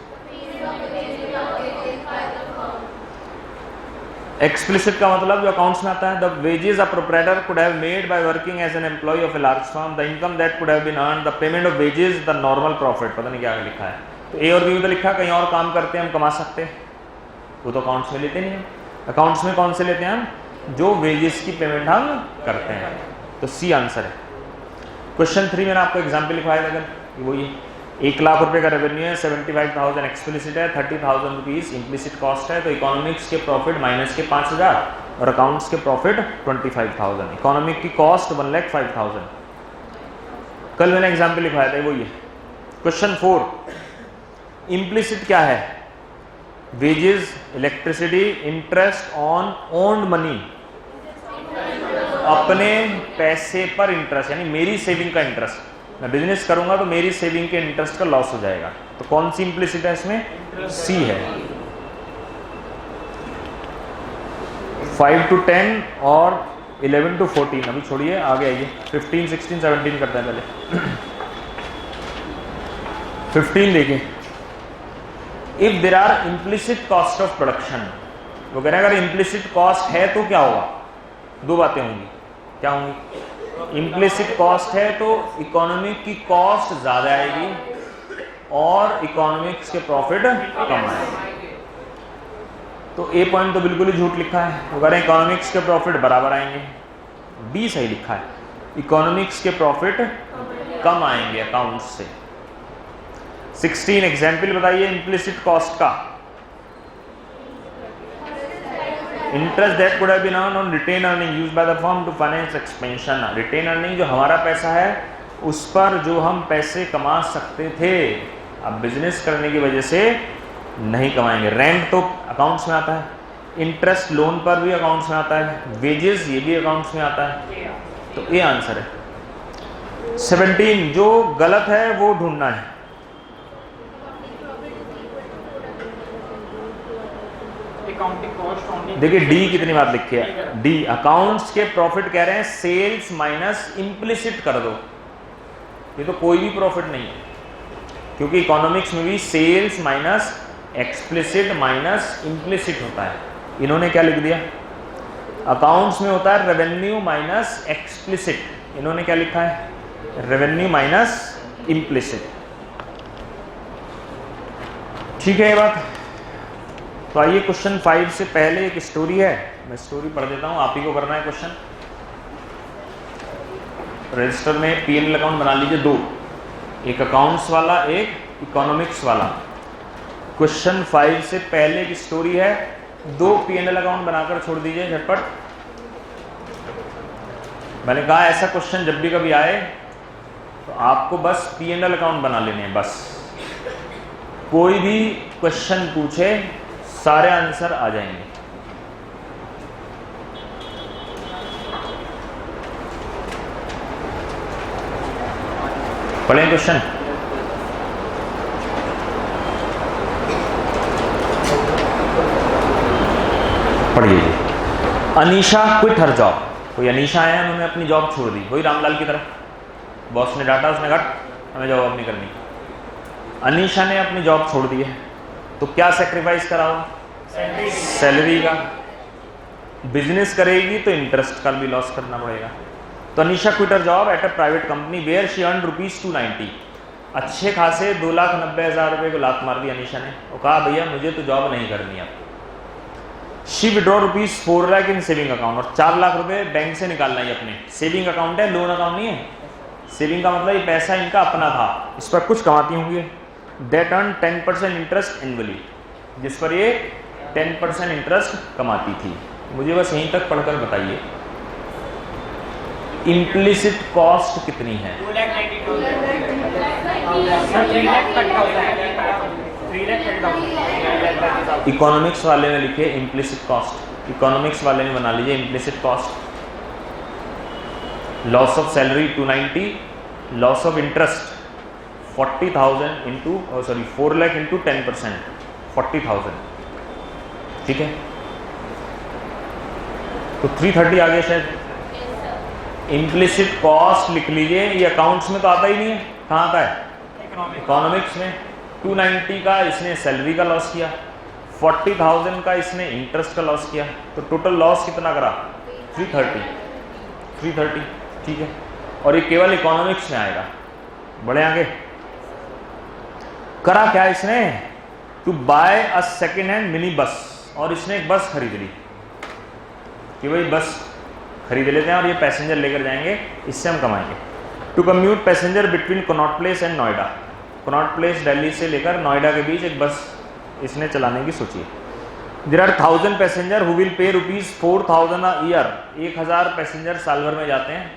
Explicit का मतलब जो अकाउंट्स में आता है, the wages a proprietor could have made by working as an employee of a large firm, the income that could have been earned, the payment of wages, the normal profit. पता नहीं क्या लिखा है, तो ए और बी में तो लिखा है कहीं और काम करते हैं हम कमा सकते हैं, वो तो अकाउंट्स में लेते नहीं हैं। अकाउंट्स में कौन से लेते हैं हम? जो वेजेस की पेमेंट हम करते हैं, तो सी आंसर है। क्वेश्चन 3 मैंने आपको एग्जाम्पल लिखवाया था, अगर वही 1 लाख रुपए का रेवेन्यू है, 75,000 एक्सप्लिसिट है, 30,000 रुपीज इम्प्लिसिट कॉस्ट है, तो इकोनॉमिक्स के प्रॉफिट माइनस के 5,000 और अकाउंट्स के प्रॉफिट 25,000। इकोनॉमिक की कॉस्ट 1,05,000। कल मैंने एग्जाम्पल लिखवाया था, वही है। क्वेश्चन 4, इम्प्लिसिट क्या है? Wages, electricity, interest on owned money, अपने पैसे पर इंटरेस्ट, यानी मेरी सेविंग का इंटरेस्ट। मैं बिजनेस करूंगा तो मेरी सेविंग के इंटरेस्ट का लॉस हो जाएगा। तो कौन सी इम्प्लिसिट है इसमें? सी है। 5 to 10 और 11 to 14। अभी छोड़िए, आगे आइए। 15, 16, 17 करते हैं पहले। 15 देखिए। If there are implicit cost of production, वो कह रहे हैं अगर इम्प्लिसिट कॉस्ट है तो क्या होगा? दो बातें होंगी। क्या होंगी? इम्प्लिसिट कॉस्ट है तो इकोनॉमिक की कॉस्ट ज़्यादा आएगी और इकोनॉमिक्स के प्रॉफिट कम आएंगे। तो ए पॉइंट तो बिल्कुल ही झूठ लिखा है। वो कह रहे हैं इकोनॉमिक्स के प्रॉफिट बराबर आएंगे। बी सही लिखा है, इकोनॉमिक्स के प्रॉफिट कम आएंगे अकाउंट्स से। 16 एग्जाम्पल बताइए इम्प्लिसिट कॉस्ट का। Interest that could have been earned on retained earning used by the firm to finance expansion. Retained earning जो हमारा पैसा है उस पर जो हम पैसे कमा सकते थे, अब बिजनेस करने की वजह से नहीं कमाएंगे। रेंट तो अकाउंट्स में आता है, इंटरेस्ट लोन पर भी अकाउंट्स में आता है, वेजेस ये भी अकाउंट्स में आता है। तो ये आंसर है। 17 जो गलत है वो ढूंढना है। देखिए डी कितनी बार लिखी है। डी अकाउंट्स के प्रॉफिट कह रहे हैं सेल्स माइनस इम्प्लिसिट कर दो। ये तो कोई भी प्रॉफिट नहीं है, क्योंकि इकोनॉमिक्स में भी sales minus explicit minus implicit होता है। इन्होंने क्या लिख दिया? अकाउंट्स में होता है रेवेन्यू माइनस एक्सप्लिसिट। इन्होंने क्या लिखा है? Revenue minus implicit. ठीक है ये बात। तो आइए क्वेश्चन 5 से पहले एक स्टोरी है, मैं स्टोरी पढ़ देता हूँ, आप ही को करना है क्वेश्चन। रजिस्टर में पीएनएल अकाउंट बना लीजिए दो, एक अकाउंट्स वाला एक इकोनॉमिक्स वाला। क्वेश्चन 5 से पहले की स्टोरी है, दो पीएनएल अकाउंट बनाकर छोड़ दीजिए झटपट। मैंने कहा ऐसा क्वेश्चन जब भी कभी आए तो आपको बस पीएनएल अकाउंट बना लेने हैं बस। कोई भी क्वेश्चन पूछे सारे आंसर आ जाएंगे। पढ़ें क्वेश्चन। पढ़िए। Anisha quit her job. कोई अनीशा है, उन्होंने अपनी जॉब छोड़ दी, वही रामलाल की तरह। बॉस ने डांटा, उसने कहा हमें जॉब नहीं करनी। अनीशा ने अपनी जॉब छोड़ दी है, तो क्या सेक्रीफाइस करा होगा? सैलरी का। बिजनेस करेगी तो इंटरेस्ट का भी लॉस करना पड़ेगा। तो Anisha quit her job at a private company where she earn ₹290। अच्छे खासे 2,90,000 रुपये को लात मार दी अनीशा ने और कहा भैया मुझे तो जॉब नहीं करनी अब। She withdraw ₹4 lakh in saving account, और 4 लाख रुपए बैंक से निकालना ही अपने। सेविंग अकाउंट है, लोन अकाउंट नहीं है। सेविंग का मतलब ये पैसा इनका अपना था, इस पर कुछ कमाती होंगी। दैट अर्न 10% इंटरेस्ट एनुअली, जिस पर ये 10% इंटरेस्ट कमाती थी। मुझे बस यहीं तक पढ़कर बताइए इम्प्लिसिट कॉस्ट कितनी है? इकोनॉमिक्स वाले में लिखिए इम्प्लिसिट कॉस्ट। इकोनॉमिक्स वाले में बना लीजिए implicit cost. Loss of salary 290, loss of interest 40,000 into 4 lakh into 10%, 40,000। ठीक है, तो 330 आ गया शायद। इम्प्लिसिट कॉस्ट लिख लीजिए, ये अकाउंट्स में तो आता ही नहीं है। कहाँ आता है? इकोनॉमिक्स में। 290 का इसने सैलरी का लॉस किया, 40,000 का इसने इंटरेस्ट का लॉस किया, तो टोटल लॉस कितना करा? 330। ठीक है, और ये केवल इकोनॉमिक्स में आएगा। बढ़े आगे। करा क्या इसने? To buy a second hand mini bus, और इसने एक बस खरीद ली कि भाई बस खरीद लेते हैं और ये पैसेंजर लेकर जाएंगे, इससे हम कमाएंगे। To commute passenger between Connaught Place and Noida. Connaught Place Delhi से लेकर नोएडा के बीच एक बस इसने चलाने की सोची है। There are 1000 passenger who will pay ₹4,000 a year. 1000 passenger साल भर में जाते हैं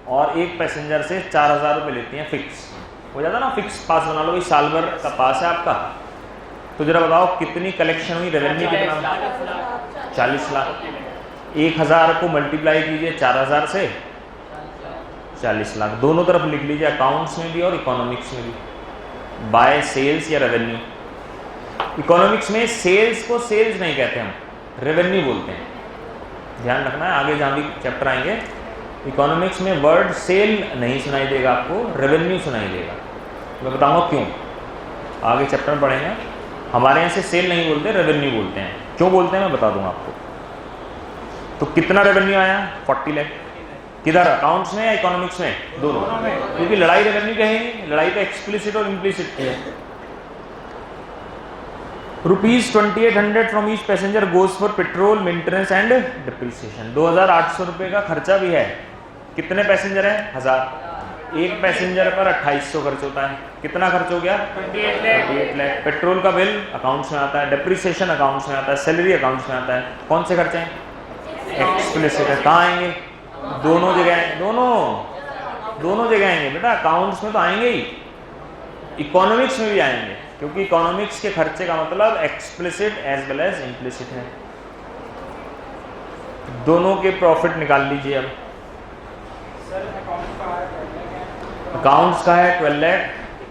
और एक पैसेंजर से 4,000 रुपये लेती हैं फिक्स। हो जाता ना, फिक्स पास बना लो, साल भर का पास है आपका, तो जरा बताओ कितनी कलेक्शन हुई, रेवेन्यू कितना? 40 लाख। 1000 को मल्टीप्लाई कीजिए 4000 से, 40 लाख। दोनों तरफ लिख लीजिए, अकाउंट्स में भी और इकोनॉमिक्स में भी, बाय सेल्स या रेवेन्यू। इकोनॉमिक्स में सेल्स को सेल्स नहीं कहते हम, रेवेन्यू बोलते हैं। ध्यान रखना है, आगे जहाँ भी चैप्टर आएंगे इकोनॉमिक्स में वर्ड सेल नहीं सुनाई देगा आपको, रेवेन्यू सुनाई देगा। मैं बताऊंगा क्यों, आगे चैप्टर में पढ़ेंगे। हमारे यहाँ से सेल नहीं बोलते, रेवेन्यू बोलते हैं। क्यों बोलते हैं मैं बता दूंगा आपको। तो कितना रेवेन्यू आया? 40 लाख। किधर, अकाउंट्स में या इकोनॉमिक्स में? दोनों। क्योंकि लड़ाई रेवेन्यू की है नहीं, लड़ाई तो एक्सप्लिसिट और इम्प्लिसिट की है। ₹2800 from each passenger goes for petrol, maintenance and depreciation. 2800 रुपये का खर्चा भी है। कितने पैसेंजर हैं? 1000। एक पैसेंजर पर 2800 खर्च होता है। कितना खर्च हो गया? 28 लाख। पेट्रोल का बिल अकाउंट्स में आता है, डिप्रिसिएशन अकाउंट्स में आता है, सैलरी अकाउंट्स में आता है। कौन से खर्चे हैं? एक्सप्लिसिट है। कहाँ आएंगे? दोनों जगह, दोनों जगह आएंगे बेटा। अकाउंट्स में तो आएंगे ही, इकोनॉमिक्स में भी आएंगे, क्योंकि इकोनॉमिक्स के खर्चे का मतलब explicit as well as implicit है। दोनों के प्रॉफिट निकाल लीजिए अब। अकाउंट्स का है 12 लाख,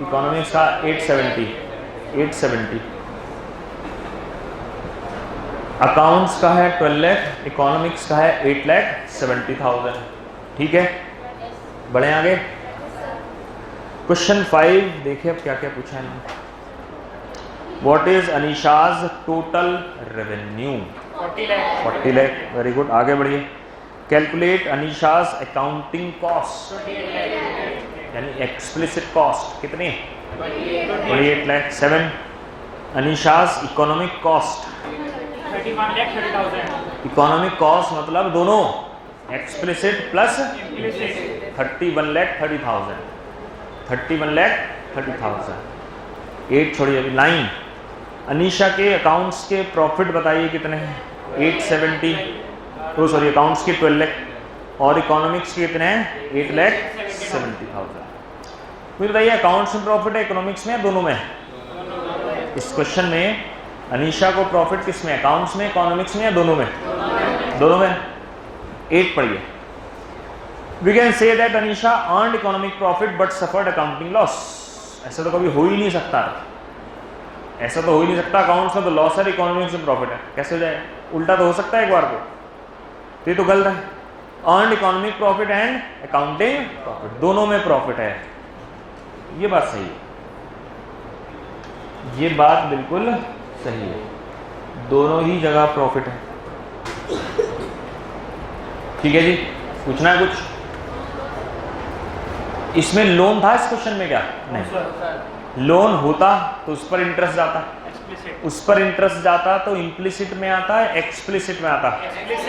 इकोनॉमिक्स का 870। अकाउंट्स का है 12 लाख, इकोनॉमिक्स का है 8,70,000। ठीक है, बढ़े आगे। क्वेश्चन 5 देखिए अब क्या क्या पूछा है इन्होंने। What is Anisha's total revenue? 40 lakh. Very good, आगे बढ़िए। कैलकुलेट अनीशाज अकाउंटिंग कॉस्ट, यानी एक्सप्लिसिट कॉस्ट कितनी? 28 lakh. 7 Anisha's economic cost, 31,30,000। Economic cost मतलब दोनों, एक्सप्लिसिट प्लस 31,30,000। 31,30,000। 8 छोड़िए अभी। 9 अनीशा के अकाउंट्स के प्रॉफिट बताइए कितने हैं? 870। तो सॉरी, अकाउंट्स के 12 लाख और इकोनॉमिक्स के कितने हैं? 8,70,000। फिर बताइए अकाउंट्स में प्रॉफिट है, इकोनॉमिक्स में, दोनों में? इस क्वेश्चन में अनीशा को प्रॉफिट किस में? अकाउंट्स में, इकोनॉमिक्स में या दोनों में? दोनों में। 8 पढ़िए। We can say that Anisha earned economic profit but suffered accounting loss. ऐसा तो कभी हो ही नहीं सकता, ऐसा तो हो ही नहीं सकता। अकाउंट्स में तो लॉस है, इकोनॉमिक्स में प्रॉफिट है, कैसे हो जाए? उल्टा तो हो सकता है एक बार को, तो ये तो गलत है। Earned economic profit and accounting profit, दोनों में प्रॉफिट है। ये बात सही है, ये बात बिल्कुल सही है, दोनों ही जगह प्रॉफिट है। ठीक है जी, पूछना है कुछ? इसमें लोन था इस क्वेश्चन में क्या? नहीं। लोन होता तो उस पर इंटरेस्ट जाता, उस पर इंटरेस्ट जाता तो इम्प्लिसिट में आता है, एक्सप्लिसिट में आता?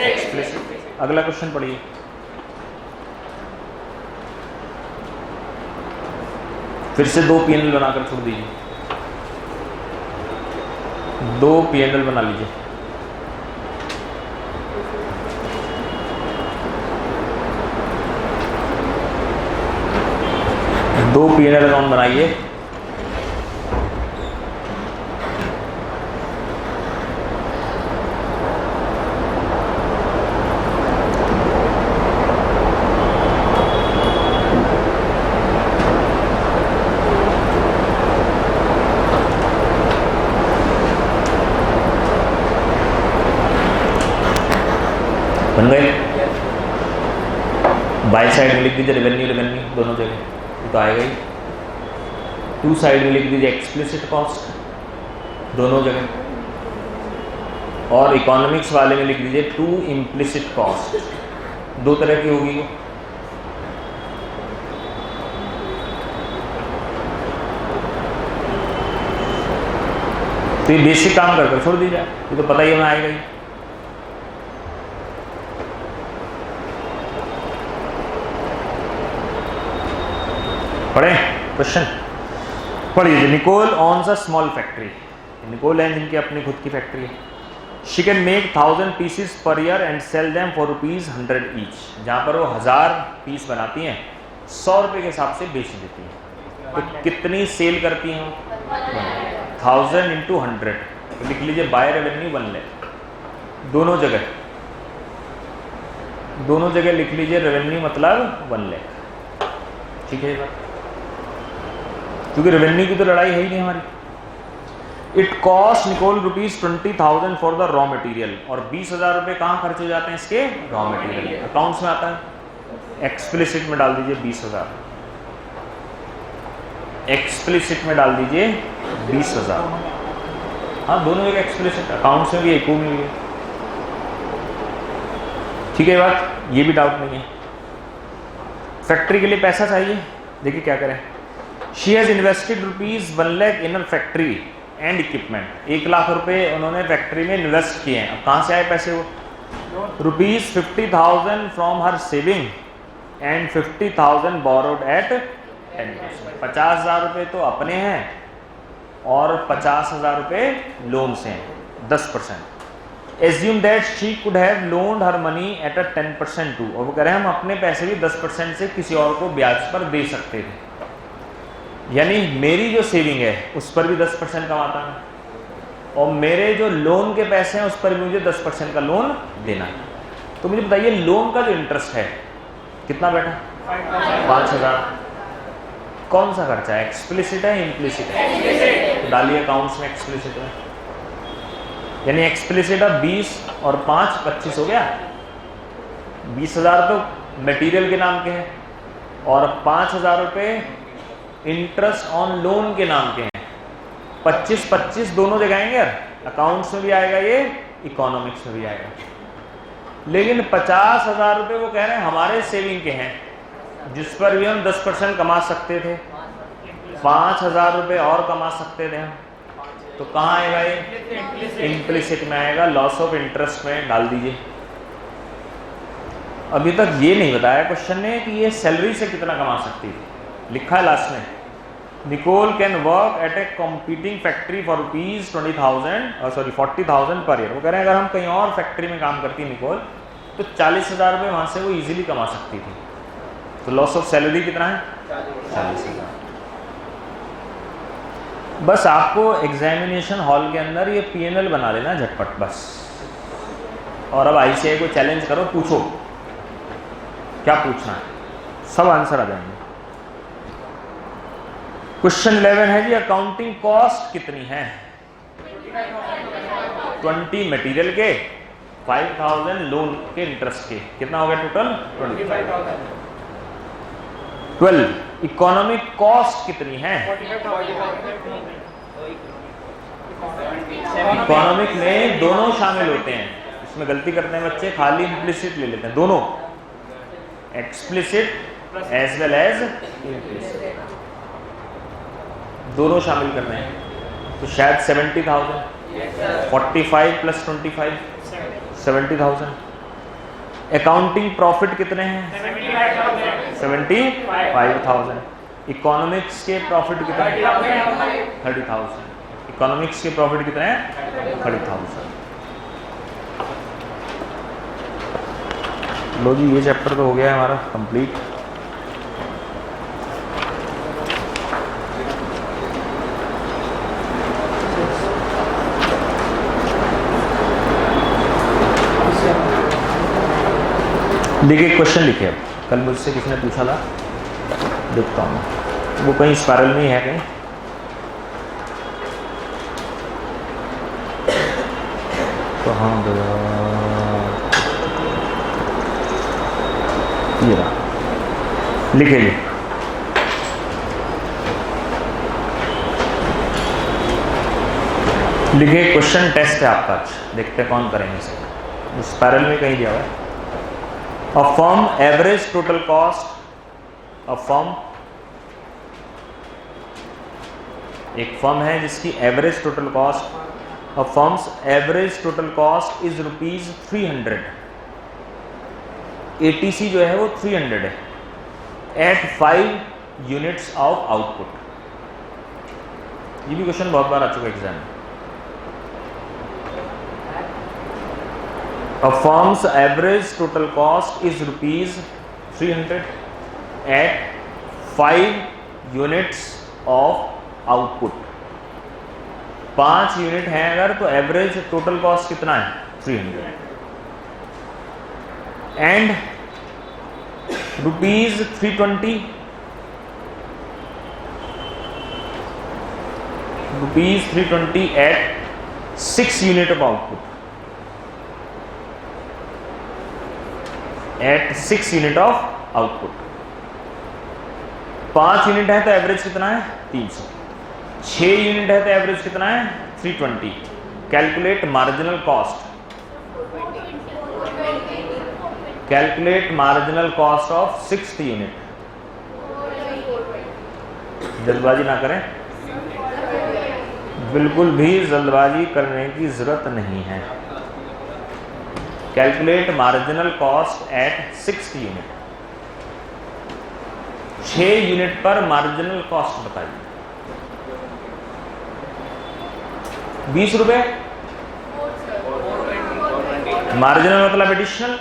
एक्सप्लिसिट। अगला क्वेश्चन पढ़िए। फिर से 2 P&L बनाकर छोड़ दीजिए, 2 P&L बना लीजिए। दो P&L अकाउंट बनाइए। बन गए? बाई साइड में लिख दीजिए रेवेन्यू, रेवेन्यू दोनों जगह, ये तो आएगा ही। 2 साइड में लिख दीजिए एक्सप्लिसिट कॉस्ट दोनों जगह, और इकोनॉमिक्स वाले में लिख दीजिए 2 इम्प्लिसिट कॉस्ट, 2 तरह की होगी वो। तो ये बेसिक काम कर छोड़ दीजिए, ये तो पता ही हमें आएगा ही। पढ़े क्वेश्चन, पढ़िए। Nicole owns a small factory, Nicole है जिनकी अपनी खुद की फैक्ट्री है। She can make 1000 pieces per year and sell them for ₹100 each, जहाँ पर वो 1000 पीस बनाती हैं, 100 रुपये के हिसाब से बेच देती हैं। तो कितनी सेल करती हैं? 1000 इंटू 100, तो लिख लीजिए बाय रेवेन्यू 1 लाख। दोनों जगह लिख लीजिए रेवेन्यू मतलब 1 लाख। ठीक है ये बात, क्योंकि रेवेन्यू की तो लड़ाई है ही नहीं हमारी। It cost Nicole ₹20,000 for the raw material, और 20,000 रुपये कहाँ खर्च हो जाते हैं इसके? Raw material. अकाउंट्स में आता है, एक्सप्लिसिट में डाल दीजिए 20,000, एक्सप्लिसिट में डाल दीजिए 20,000। हाँ दोनों जगह एक्सप्लिसिट, अकाउंट्स में भी एक में भी। ठीक है बात, ये भी डाउट नहीं है। फैक्ट्री के लिए पैसा चाहिए, देखिए क्या करें। She has invested ₹1 lakh in a factory and equipment. 1 lakh रुपए उन्होंने फैक्ट्री में इन्वेस्ट किए हैं। अब कहाँ से आए पैसे? वो ₹50,000 from her saving and 50,000 borrowed at 10%। 50,000 रुपये तो अपने हैं और 50,000 रुपये लोन से हैं, 10%। Assume that she could have loaned her money at a 10% too, और वो कह रहे हैं हम अपने पैसे भी 10% से किसी और को ब्याज पर दे सकते थे। यानी मेरी जो सेविंग है उस पर भी 10% कमाता है, और मेरे जो लोन के पैसे हैं उस पर भी मुझे 10% का लोन देना है। तो मुझे बताइए लोन का जो इंटरेस्ट है कितना बैठा? 5,000। कौन सा खर्चा है, एक्सप्लिसिट है इम्प्लिसिट है? डालिए अकाउंट्स में एक्सप्लिसिट में, यानी एक्सप्लिसिट अब 20 और 5 25 हो गया। 20,000 तो मटेरियल के नाम के हैं और 5,000 रुपये इंटरेस्ट ऑन लोन के नाम के हैं। 25-25 दोनों जगह आएंगे यार, अकाउंट्स में भी आएगा ये, इकोनॉमिक्स में भी आएगा। लेकिन 50,000 रुपये वो कह रहे हैं हमारे सेविंग के हैं, जिस पर भी हम 10% कमा सकते थे। 5,000 रुपये और कमा सकते थे हम, तो कहाँ आएगा ये? इम्प्लिसिट में आएगा, लॉस ऑफ इंटरेस्ट में डाल दीजिए। अभी तक ये नहीं बताया क्वेश्चन ने कि ये सैलरी से कितना कमा सकती थी। लिखा है लास्ट में, Nicole can work at a competing factory for ₹40,000 per year. वो कह रहे हैं अगर हम कहीं और फैक्ट्री में काम करती निकोल तो 40,000 रुपये वहाँ से वो इजीली कमा सकती थी। तो लॉस ऑफ सैलरी कितना है? 40,000। बस आपको एग्जामिनेशन हॉल के अंदर ये P&L बना लेना झटपट बस। और अब ICAI को चैलेंज करो, पूछो क्या पूछना है, सब आंसर आ जाएंगे। क्वेश्चन 11 है जी, अकाउंटिंग कॉस्ट कितनी है? 20 मटेरियल के, 5,000 लोन के इंटरेस्ट के, कितना हो गया टोटल? 25,000। 12 इकोनॉमिक कॉस्ट कितनी है? इकोनॉमिक में दोनों शामिल होते हैं, इसमें गलती करते हैं बच्चे, खाली इम्प्लिसिट ले लेते हैं। दोनों explicit as well as implicit, दोनों शामिल करने हैं। तो शायद 70,000, 45 + 25 70,000। अकाउंटिंग प्रॉफिट कितने हैं? 75,000। इकोनॉमिक्स के प्रॉफिट कितने हैं? 30,000। इकोनॉमिक्स के प्रॉफिट कितने हैं? 30,000। लो जी, ये चैप्टर तो हो गया है हमारा कंप्लीट। देखिए क्वेश्चन लिखे, अब कल मुझसे किसी ने पूछा था, देखता हूँ वो कहीं स्पाइरल में ही है कहीं। तो हाँ ये रहा, लिखिए। लिखिए क्वेश्चन टेस्ट है आपका, देखते हैं कौन करेंगे इसे। स्पाइरल में कहीं दिया हुआ है। A firm average total cost, एक फर्म है जिसकी average total cost, a firm's average total cost is ₹300, ATC जो है वो 300 है, at 5 units of output। ये भी क्वेश्चन बहुत बार आ चुका है एग्जाम में। A firm's average total cost is ₹300 at 5 units of output। 5 unit हैं अगर, तो एवरेज टोटल कॉस्ट कितना है 300 and rupees 320 at 6 unit of output, at 6 unit of output. 5 unit है तो एवरेज कितना है 300, 6 यूनिट है तो एवरेज कितना है 320। Calculate marginal cost, calculate marginal cost of 6th unit. जल्दबाजी ना करें, बिल्कुल भी जल्दबाजी करने की जरूरत नहीं है। Calculate marginal cost at 6th unit. 6 unit पर मार्जिनल कॉस्ट बताइए। 20 रुपए मार्जिनल मतलब एडिशनल।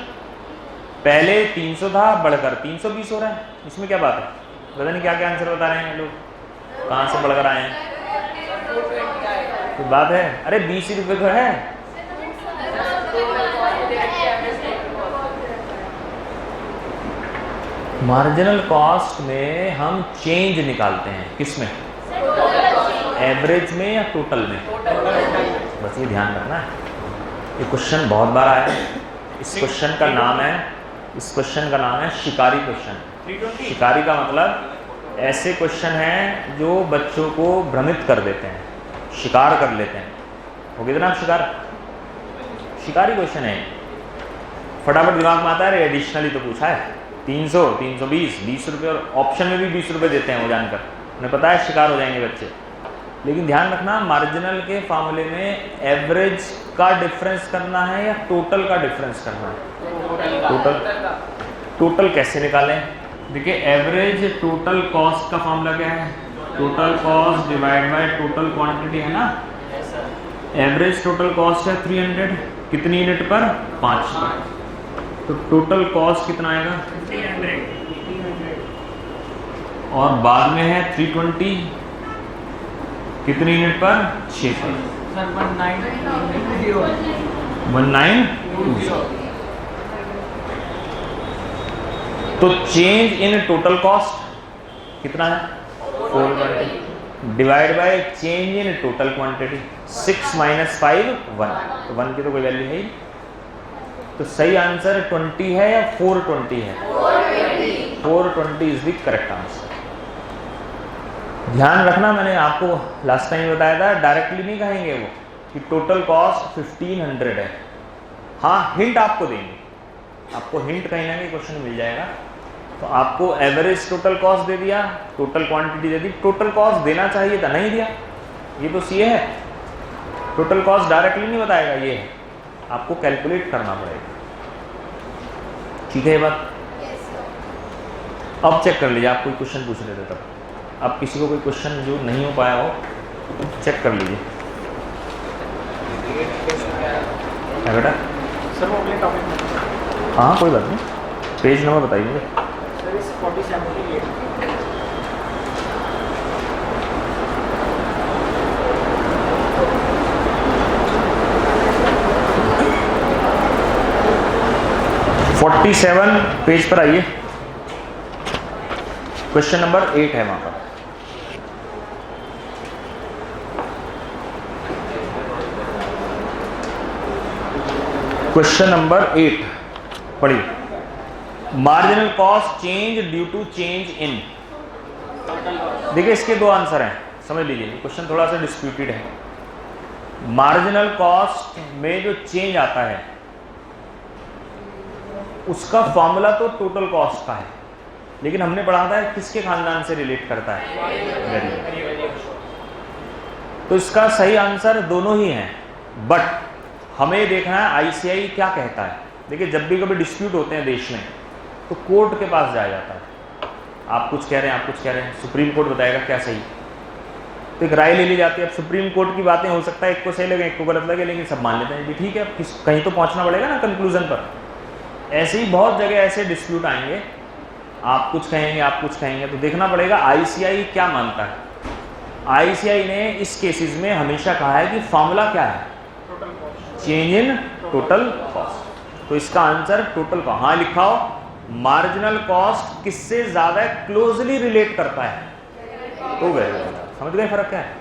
पहले 300 था, बढ़कर 320 हो रहा है, इसमें क्या बात है? पता नहीं क्या क्या आंसर बता रहे हैं लोग, कहां से बढ़कर आए हैं, कोई बात है? अरे 20 रुपए तो है। मार्जिनल कॉस्ट में हम चेंज निकालते हैं, किसमें? एवरेज में या टोटल में? बस ये ध्यान रखना है। ये क्वेश्चन बहुत बार आया है। इस क्वेश्चन का नाम है शिकारी क्वेश्चन। शिकारी का मतलब ऐसे क्वेश्चन हैं जो बच्चों को भ्रमित कर देते हैं, शिकार कर लेते हैं। हो गया ना शिकार? शिकारी क्वेश्चन है। फटाफट दिमाग में आता है, एडिशनली तो पूछा है 300, 320, 20 रुपये, और ऑप्शन में भी 20 रुपये देते हैं वो जानकर। उन्हें पता है शिकार हो जाएंगे बच्चे। लेकिन ध्यान रखना, मार्जिनल के फार्मूले में एवरेज का डिफरेंस करना है या टोटल का डिफरेंस करना है? टोटल कैसे निकालें? देखिए, एवरेज टोटल कॉस्ट का फार्मूला क्या है? Total cost divide by total quantity, है ना। एवरेज टोटल कॉस्ट है 300, कितनी यूनिट पर? 5 पर। तो टोटल कॉस्ट कितना आएगा? 300। और बाद में है 320, कितनी यूनिट पर? 6 पर। 1920। तो चेंज इन टोटल कॉस्ट कितना है? 420 divide by change in total quantity. 6 - 5 1, 1 की तो कोई वैल्यू नहीं। तो सही आंसर 20 है या 420 है? 420 इज द करेक्ट आंसर। ध्यान रखना, मैंने आपको लास्ट टाइम बताया था, डायरेक्टली नहीं कहेंगे वो कि टोटल कॉस्ट 1500 है। हाँ, हिंट आपको देंगे, आपको हिंट कहीं ना कहीं क्वेश्चन मिल जाएगा। तो आपको एवरेज टोटल कॉस्ट दे दिया, टोटल क्वांटिटी दे दी। टोटल कॉस्ट देना चाहिए था, नहीं दिया। ये तो सी है, टोटल कॉस्ट डायरेक्टली नहीं बताएगा, ये है, आपको कैलकुलेट करना पड़ेगा। ठीक है ये बात? अब चेक कर लीजिए, आप कोई क्वेश्चन पूछ रहे थे तब, अब किसी को कोई क्वेश्चन जो नहीं हो पाया हो चेक कर लीजिए। है बेटा? सर वो अगले टॉपिक में। हाँ कोई बात नहीं, पेज नंबर बताइए मुझे। सर इस 47 47 पेज पर आइए। क्वेश्चन नंबर 8 है वहां पर। क्वेश्चन नंबर 8 पढ़िए। Marginal cost change due to change in. देखिए इसके 2 आंसर हैं, समझ लीजिए। क्वेश्चन थोड़ा सा डिस्प्यूटेड है। मार्जिनल कॉस्ट में जो चेंज आता है उसका फॉर्मूला तो टोटल कॉस्ट का है, लेकिन हमने पढ़ा था किसके खानदान से रिलेट करता है? वेरिएबल। तो इसका सही आंसर दोनों ही हैं, बट हमें देखना है आईसीआई क्या कहता है। देखिए जब भी कभी डिस्प्यूट होते हैं देश में तो कोर्ट के पास जाया जाता है। आप कुछ कह रहे हैं, आप कुछ कह रहे हैं, सुप्रीम कोर्ट बताएगा क्या सही, तो एक राय ले ली जाती है। अब सुप्रीम कोर्ट की बातें हो सकता है एक को सही लगे एक को गलत लगे, लेकिन सब मान लेते हैं ठीक है, कहीं तो पहुंचना पड़ेगा ना कंक्लूजन पर। ऐसे ही बहुत जगह ऐसे डिस्प्यूट आएंगे, आप कुछ कहेंगे आप कुछ कहेंगे, तो देखना पड़ेगा आईसीआई क्या मानता है। आईसीआई ने इस केसेस में हमेशा कहा है कि फॉर्मूला क्या है, total cost. Change in total cost. तो इसका आंसर टोटल कॉस्ट, हाँ लिखाओ, मार्जिनल कॉस्ट किससे ज्यादा क्लोजली रिलेट करता है, तो वेरिएबल। समझ गए फर्क क्या है?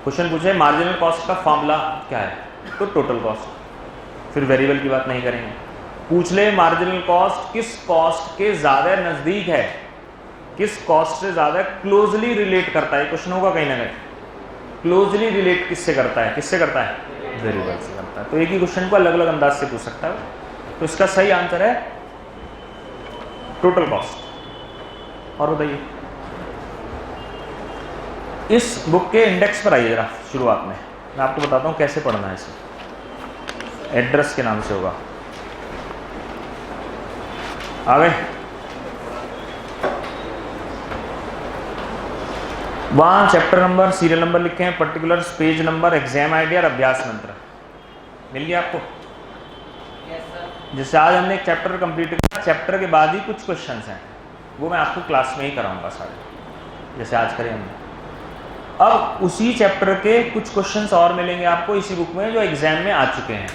क्वेश्चन पूछे मार्जिनल कॉस्ट का फॉर्मूला क्या है, तो टोटल कॉस्ट, फिर वेरिएबल की बात नहीं करेंगे। पूछ ले मार्जिनल कॉस्ट किस कॉस्ट के ज्यादा नजदीक है, किस कॉस्ट से ज्यादा क्लोजली रिलेट करता है, क्वेश्चन होगा कहीं ना कहीं। क्लोजली रिलेट किससे करता है, किससे करता है, वेरिएबल से करता है। तो एक ही क्वेश्चन को अलग अलग अंदाज से पूछ सकता है। तो इसका सही आंसर है टोटल कॉस्ट। और बताइए, इस बुक के इंडेक्स पर आइए जरा शुरुआत में, मैं आपको बताता हूँ कैसे पढ़ना है इसे। एड्रेस के नाम से होगा, आ गए? वहाँ चैप्टर नंबर, सीरियल नंबर लिखे हैं, particulars, page number, exam idea और अभ्यास मंत्र मिल गया आपको? जैसे आज हमने एक चैप्टर कंप्लीट किया, चैप्टर के बाद ही कुछ क्वेश्चंस हैं, वो मैं आपको क्लास में ही कराऊंगा सारे, जैसे आज करें हमने। अब उसी चैप्टर के कुछ क्वेश्चंस और मिलेंगे आपको इसी बुक में जो एग्जाम में आ चुके हैं,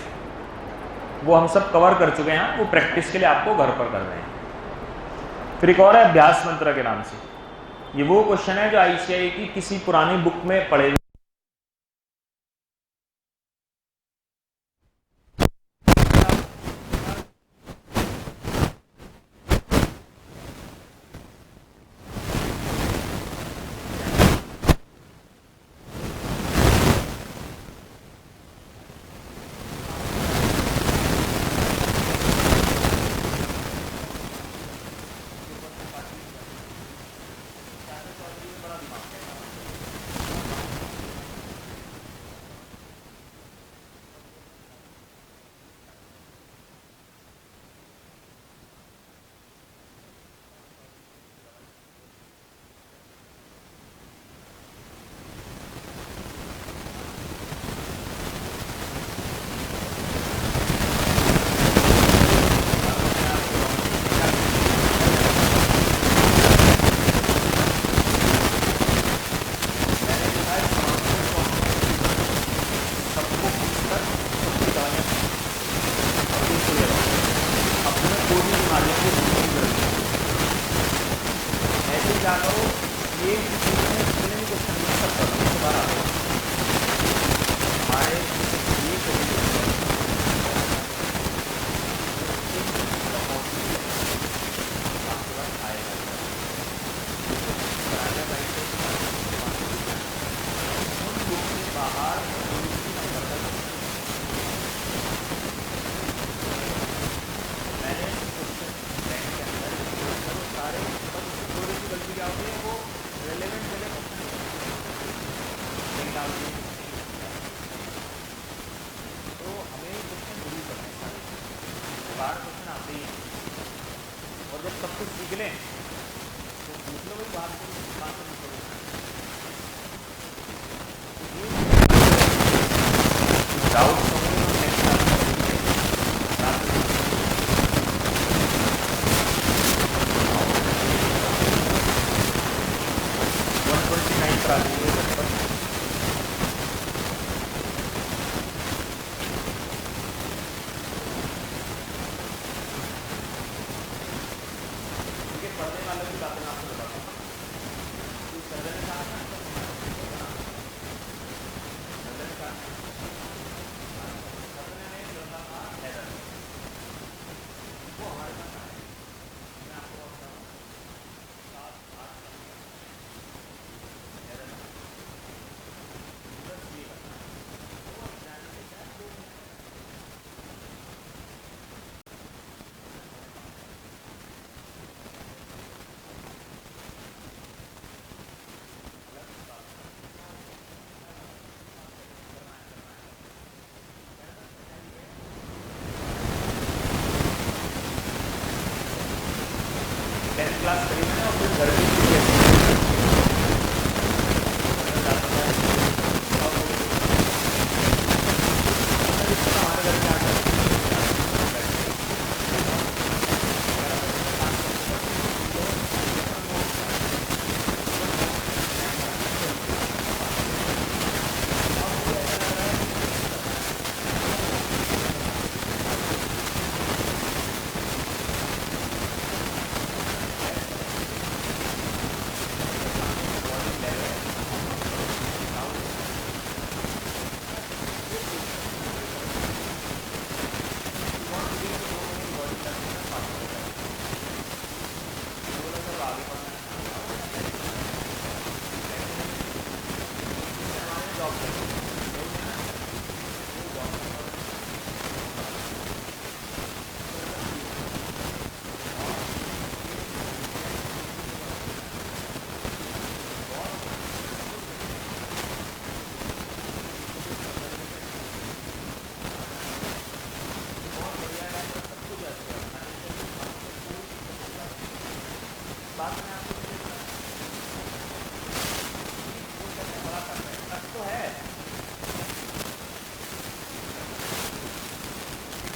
वो हम सब कवर कर चुके हैं, वो प्रैक्टिस के लिए आपको घर पर कर रहे हैं। फिर एक और है अभ्यास मंत्र के नाम से, ये वो क्वेश्चन है जो आईसीआई की किसी पुरानी बुक में पड़े हुए क्लास करी मैंने और फिर घर में बात मैंने आपको इसलिए बताई। वो कहते हैं बड़ा कर रहे हैं, टच तो है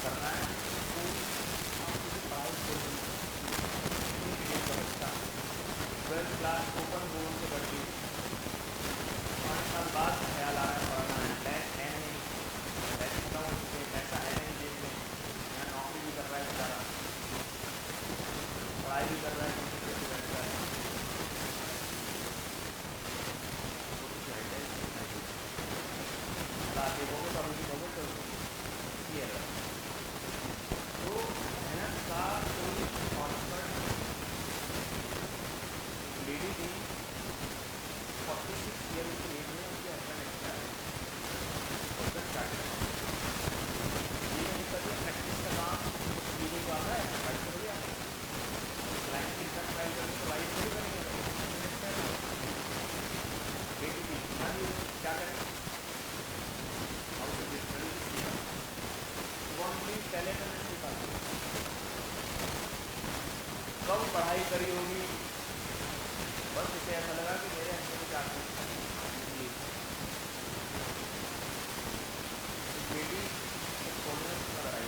करना है तो आपको जो पढ़ाई छोड़ दी मीडियम का बच्चा 12th क्लास ओपन बोर्ड से बढ़ गई, 5 साल बाद ख्याल आ रहा है पढ़ना है, टैक्स है नहीं, टैक्स खत्म हो चुके, पैसा है नहीं जेब में, यहाँ नौकरी भी कर रहा है बेचारा, पढ़ाई भी कर रहा है, किसी से बैठ रहा है, देखोगे तो अभी देखोगे तो ये है तो मेहनत का कोई कॉन्फिडेंट लेडी थी 46 ईयर की एज में उनके हस्बैंड एक्सपायर हस्बैंड स्टार्ट ये नहीं करते प्रैक्टिस का काम क्लिनिक को आता है फाइल कर दिया क्लाइंट की रिटर्न फाइल करके तो वाइफ थोड़ी करेंगे बेटी थी क्या करें पहले करने सीखा कब पढ़ाई करी होगी, बस इसे ऐसा लगा कि मेरे अंदर क्या बेटी खोलने नजर आई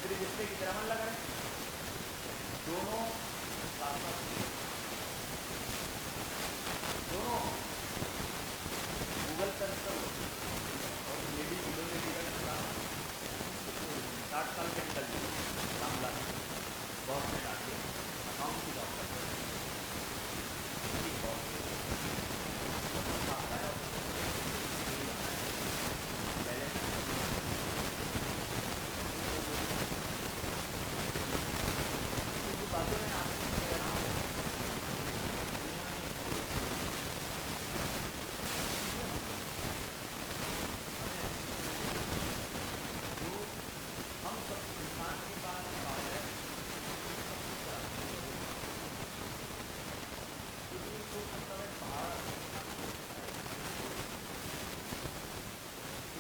अभी रिश्ते की तरह मन लगा रहे दोनों साथ दोनों गूगल सर्च करो और लेडी विडो लेडी का 60 साल के अंकल जी मामला बहुत में डालिए अकाउंट की जॉब करते हैं बातें मैं आपसे कह रहा हूँ जो हम सब इंसान के पास बात है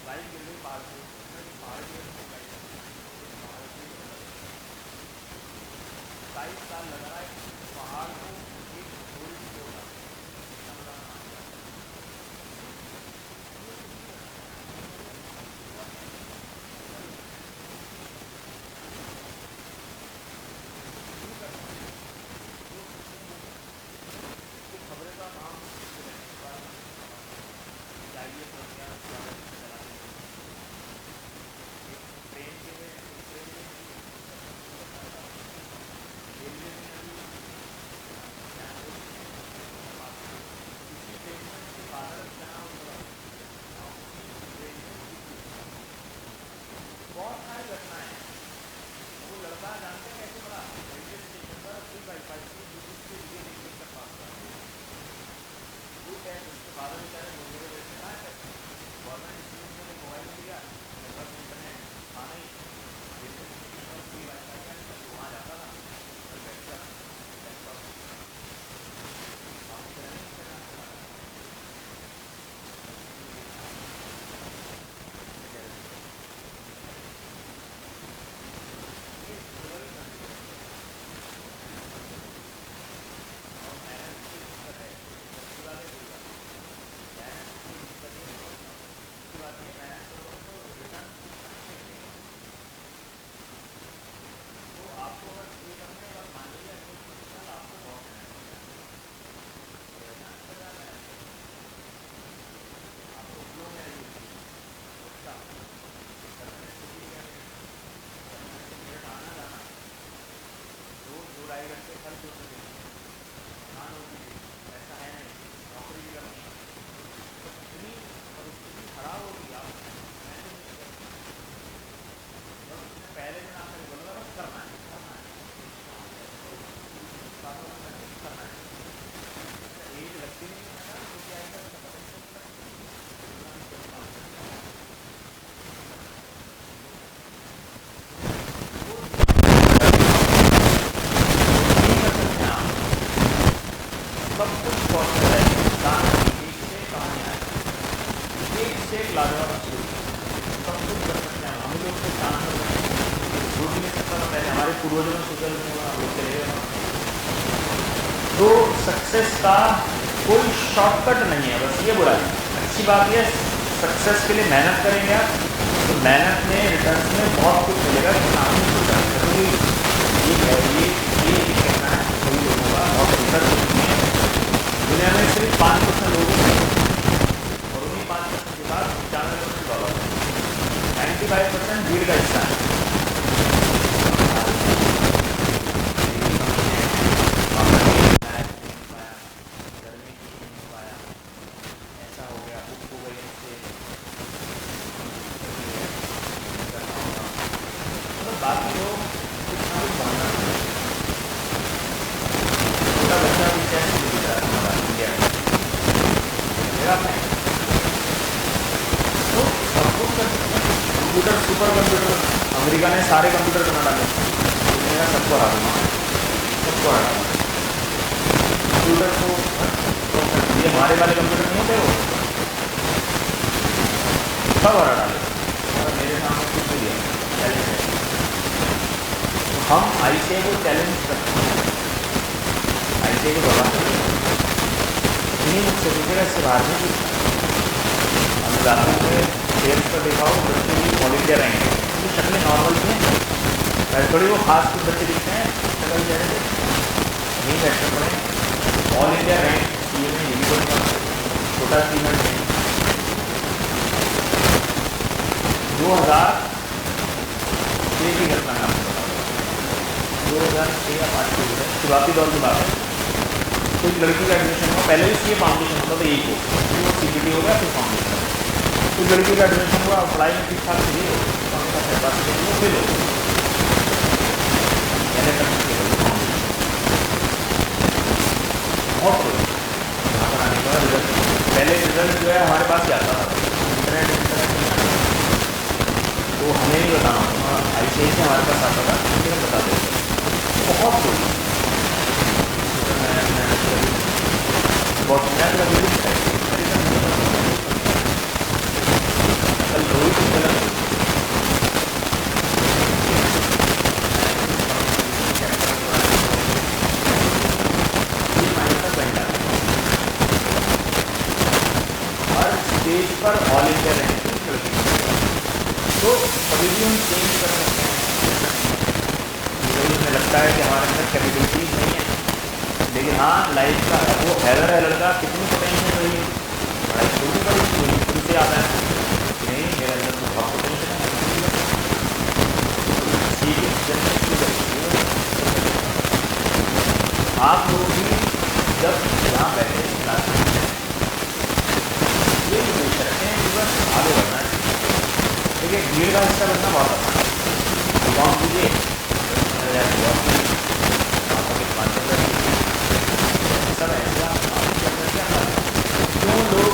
बाइक गिर गई पहाड़ से पहाड़ गिर 22 साल लगा रहा है पहाड़ को एक गोल तोड़ा खबरें का नाम चाहिए ट्रेन के रेलवे में किसी पेशेंट के फादर जहाँ बहुत सारी घटनाएं हैं वो लड़का जानते हैं कैसे बड़ा रेलवे स्टेशन पर अपनी वाईफाई से के लिए नहीं कर पाता वो टाइम उसके फादर बेचारे मुझे वैसे कहा है गवर्नमेंट स्कूल में मोबाइल दिया बस इंटरनेट आना ही रेलवे स्टेशन पर फ्री वाईफाई का वहाँ जाता था और बैठता लैपटॉप कुछ कॉस्ट में रहेगी, दान एक से कहानियाँ एक से एक लाजवाब स्टोरी, सब कुछ कर सकते हैं हम लोग के काम रोटी में सकता था पहले हमारे पूर्वजों ने सोचा लोग चले गए। तो सक्सेस का कोई शॉर्टकट नहीं है, बस ये बुरा है। अच्छी बात यह सक्सेस के लिए मेहनत करेंगे आप तो मेहनत में रिटर्न में बहुत कुछ मिलेगा कि सामने कुछ करेंगे। ये कहना है कोई लोगों का बहुत रिसर्च होती है दुनिया में सिर्फ 5% लोगों को और उन्हीं 5% के बाद $95 95% भीड़ का हिस्सा है। बाकी लोग कुछ ना कुछ बनना छोटा बच्चा भी कैसे दिखता है हमारा इंडिया में तो सब कुछ कर सकते हैं। कंप्यूटर सुपर कंप्यूटर अमेरिका ने सारे कंप्यूटर बना डाले, मेरा सबको हरा दूंगा, सबको हरा कंप्यूटर को ये हमारे वाले कंप्यूटर नहीं होते वो सब हरा डाले और मेरे सामने कुछ भी दिया चैलेंज है। हम ऐसे को चैलेंज करते हैं, ऐसे को दबा नहीं मुझसे पूछेगा इससे बाहर नहीं पूछता। अब रास्ते में सेल्स पर देखा हो बच्चे भी ऑल इंडिया रहेंगे तो शक्लें नॉर्मल थी, थोड़ी वो खास कुछ बच्चे दिखते हैं शक्ल जैसे नहीं बैठते पड़े ऑल इंडिया रैंक सी में ये भी बोलता छोटा सीमेंट है 2000 की घटना का 2006 या 5 की है, शुरुआती दौर की बात है। कुछ लड़की का एडमिशन हुआ, पहले भी सी फाउंडेशन होता था एक को CBT हो गया फिर फाउंडेशन। कुछ लड़की का एडमिशन हुआ, पढ़ाई में ठीक ठाक चली हो फिर हो और पहले रिजल्ट जो है हमारे पास ही आता था, इंटरनेट तो हमें नहीं बताना ऐसे ही हमारे पास आता था फिर हम बता देते बहुत बड़ी हर स्टेज पर ऑल इंडिया रैंक तो कभी भी हम चेंज कर सकते हैं। मुझे लगता है कि हमारे अंदर कैपेबिलिटीज नहीं है, लेकिन हाँ लाइफ का वो हैदर है लड़का कितनी पोटेंशियल रही है, पढ़ाई छोटी बड़ी उनसे आता है नहीं मेरे अंदर तो बहुत पोटेंशियल है। आप लोग भी जब यहाँ बैठे क्लास ये कोशिश करते हैं कि बस आगे बढ़ना है। देखिए भीड़ का हिस्सा बनना बहुत आसान है, काम कीजिए सब ऐसा क्यों लोग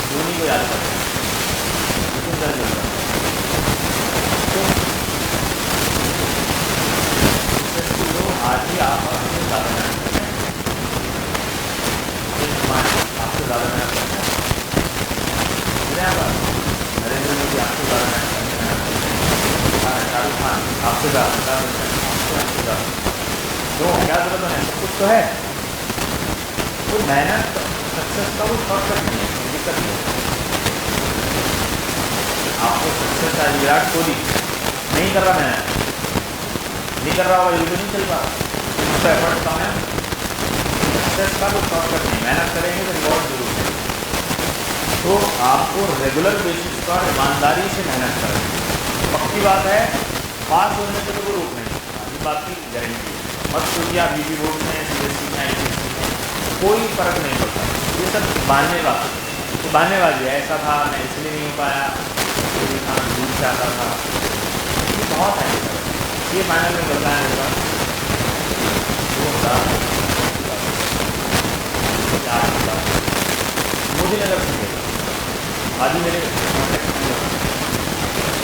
धोनी को याद करते हैं क्यों दर्द होता है तो लोग आज भी आप आपसे ज़्यादा मेहनत करते हैं, आपसे ज़्यादा मेहनत करते हैं नरेंद्र मोदी आपसे ज़्यादा मेहनत करते हैं, शाहरुख खान आपसे ज़्यादा तो क्या जरूरत है, सब कुछ तो है। तो मेहनत सक्सेस का वो शॉर्टकट नहीं है, दिक्कत नहीं है। आपको सक्सेस आज विराट कोहली नहीं कर रहा मेहनत नहीं कर रहा होगा ये भी नहीं चल रहा, उसका एफर्ट कम है। सक्सेस का वो शॉर्टकट नहीं, मेहनत करेंगे तो रिवॉर्ड जरूर है। तो आपको रेगुलर बेसिस पर ईमानदारी से मेहनत करें। पक्की बात है पास होने से तो कोई रोक नहीं, इस बात की गारंटी है। मत सोचिए आप UP बोर्ड में CBSE में ICSE में कोई फर्क नहीं पड़ता, ये सब बहानेबाजी तो बहानेबाजी है। ऐसा था मैं इसलिए नहीं हो पाया, मेरी खाना दूर से आता था, ये बहुत है ये फाइनल में बदला है मेरे पास मोदी नगर से आज ही मेरे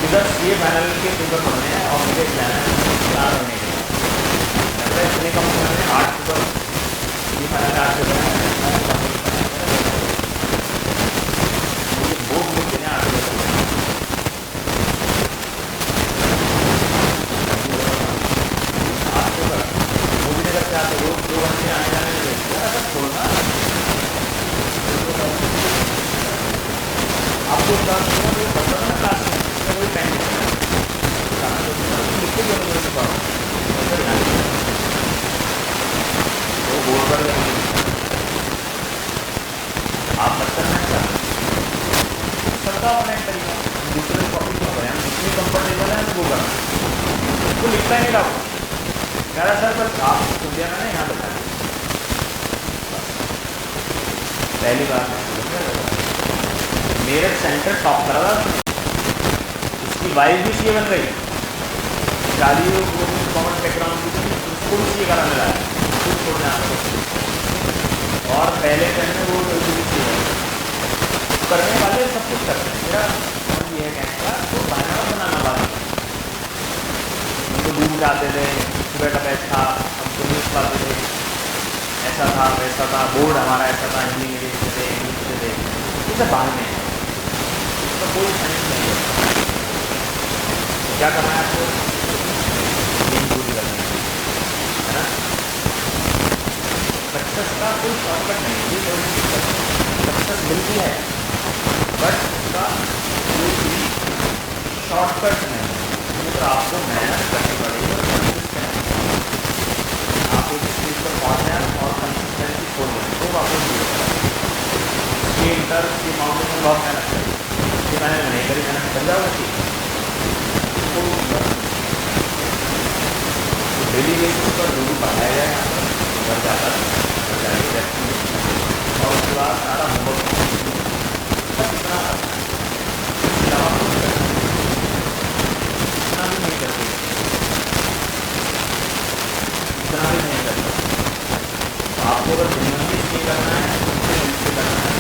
इधर ये फाइनल के पेपर पढ़ने हैं और मुझे जाना है 4 महीने के इतने कम समय में 8 पेपर ये फाइनल 8 पेपर है। जो क्लास में वो पढ़ता था ना क्लास में, उसमें कोई पेन नहीं था, गाना तो लिख के बोलो मेरे को पढ़ो, तो ध्यान नहीं था। वो बोर्ड पर जाएंगे, आप मत करना क्या, सबका अपना एक तरीका, दूसरे को कॉपी क्यों करें, हम जितनी कंफर्टेबल है वो करना, वो लिखता ही नहीं रहा, कह रहा सर बस आप सुन दिया मैंने यहाँ बैठा दिया। पहली बार मेरठ सेंटर टॉप करा था, उसकी वाइफ भी सीए बन गई, शादी कॉमन बैकग्राउंड की थी, उसको भी सीए कराने लाया, उसको छोड़ने आता, और पहले टाइम में वो करने वाले सब कुछ करते हैं। मेरा ये है कहने का तो बहाना बनाना वाले उनको दूर जाते थे, सुबह का बैच था, हमको न्यूज़ पाते थे, ऐसा था वैसा था, बोर्ड हमारा ऐसा था, हिंदी मीडियम से थे, इंग्लिश से थे, ये सब बाहर में है, तो कोई साइंस नहीं है। क्या करना है आपको, नींद पूरी करनी है ना। सक्सेस का कोई शॉर्टकट नहीं है, सक्सेस मिलती है बट उसका कोई भी शॉर्टकट नहीं है, तो आपको मेहनत करनी पड़ेगी और कंसिस्टेंसी, आपको इस चीज़ पर पहुँचना है और कंसिस्टेंसी छोड़ देना तो आपको ये इंटर के मामले में बहुत मेहनत करी, कि मैंने नहीं करी, मैंने निकल जाऊँगा कि तो डेली बेसिस पर जो भी पढ़ाया जाए यहाँ पर घर जाकर घर जाएंगे और उसके बाद सारा होमवर्क बस इतना इतना भी नहीं करते, इतना भी नहीं करते। आपको अगर जेन्युइनली इसलिए करना है इससे करना है,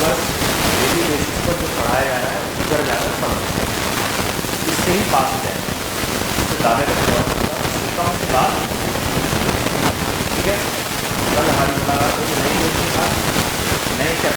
बस डेली बेसिस पर जो पढ़ाया जा रहा है घर जाकर पढ़ो, इससे ही पास हो जाए, इससे ज़्यादा कम से बात। ठीक है, कल हमारी मुलाकात होगी नई दोस्त के साथ, नए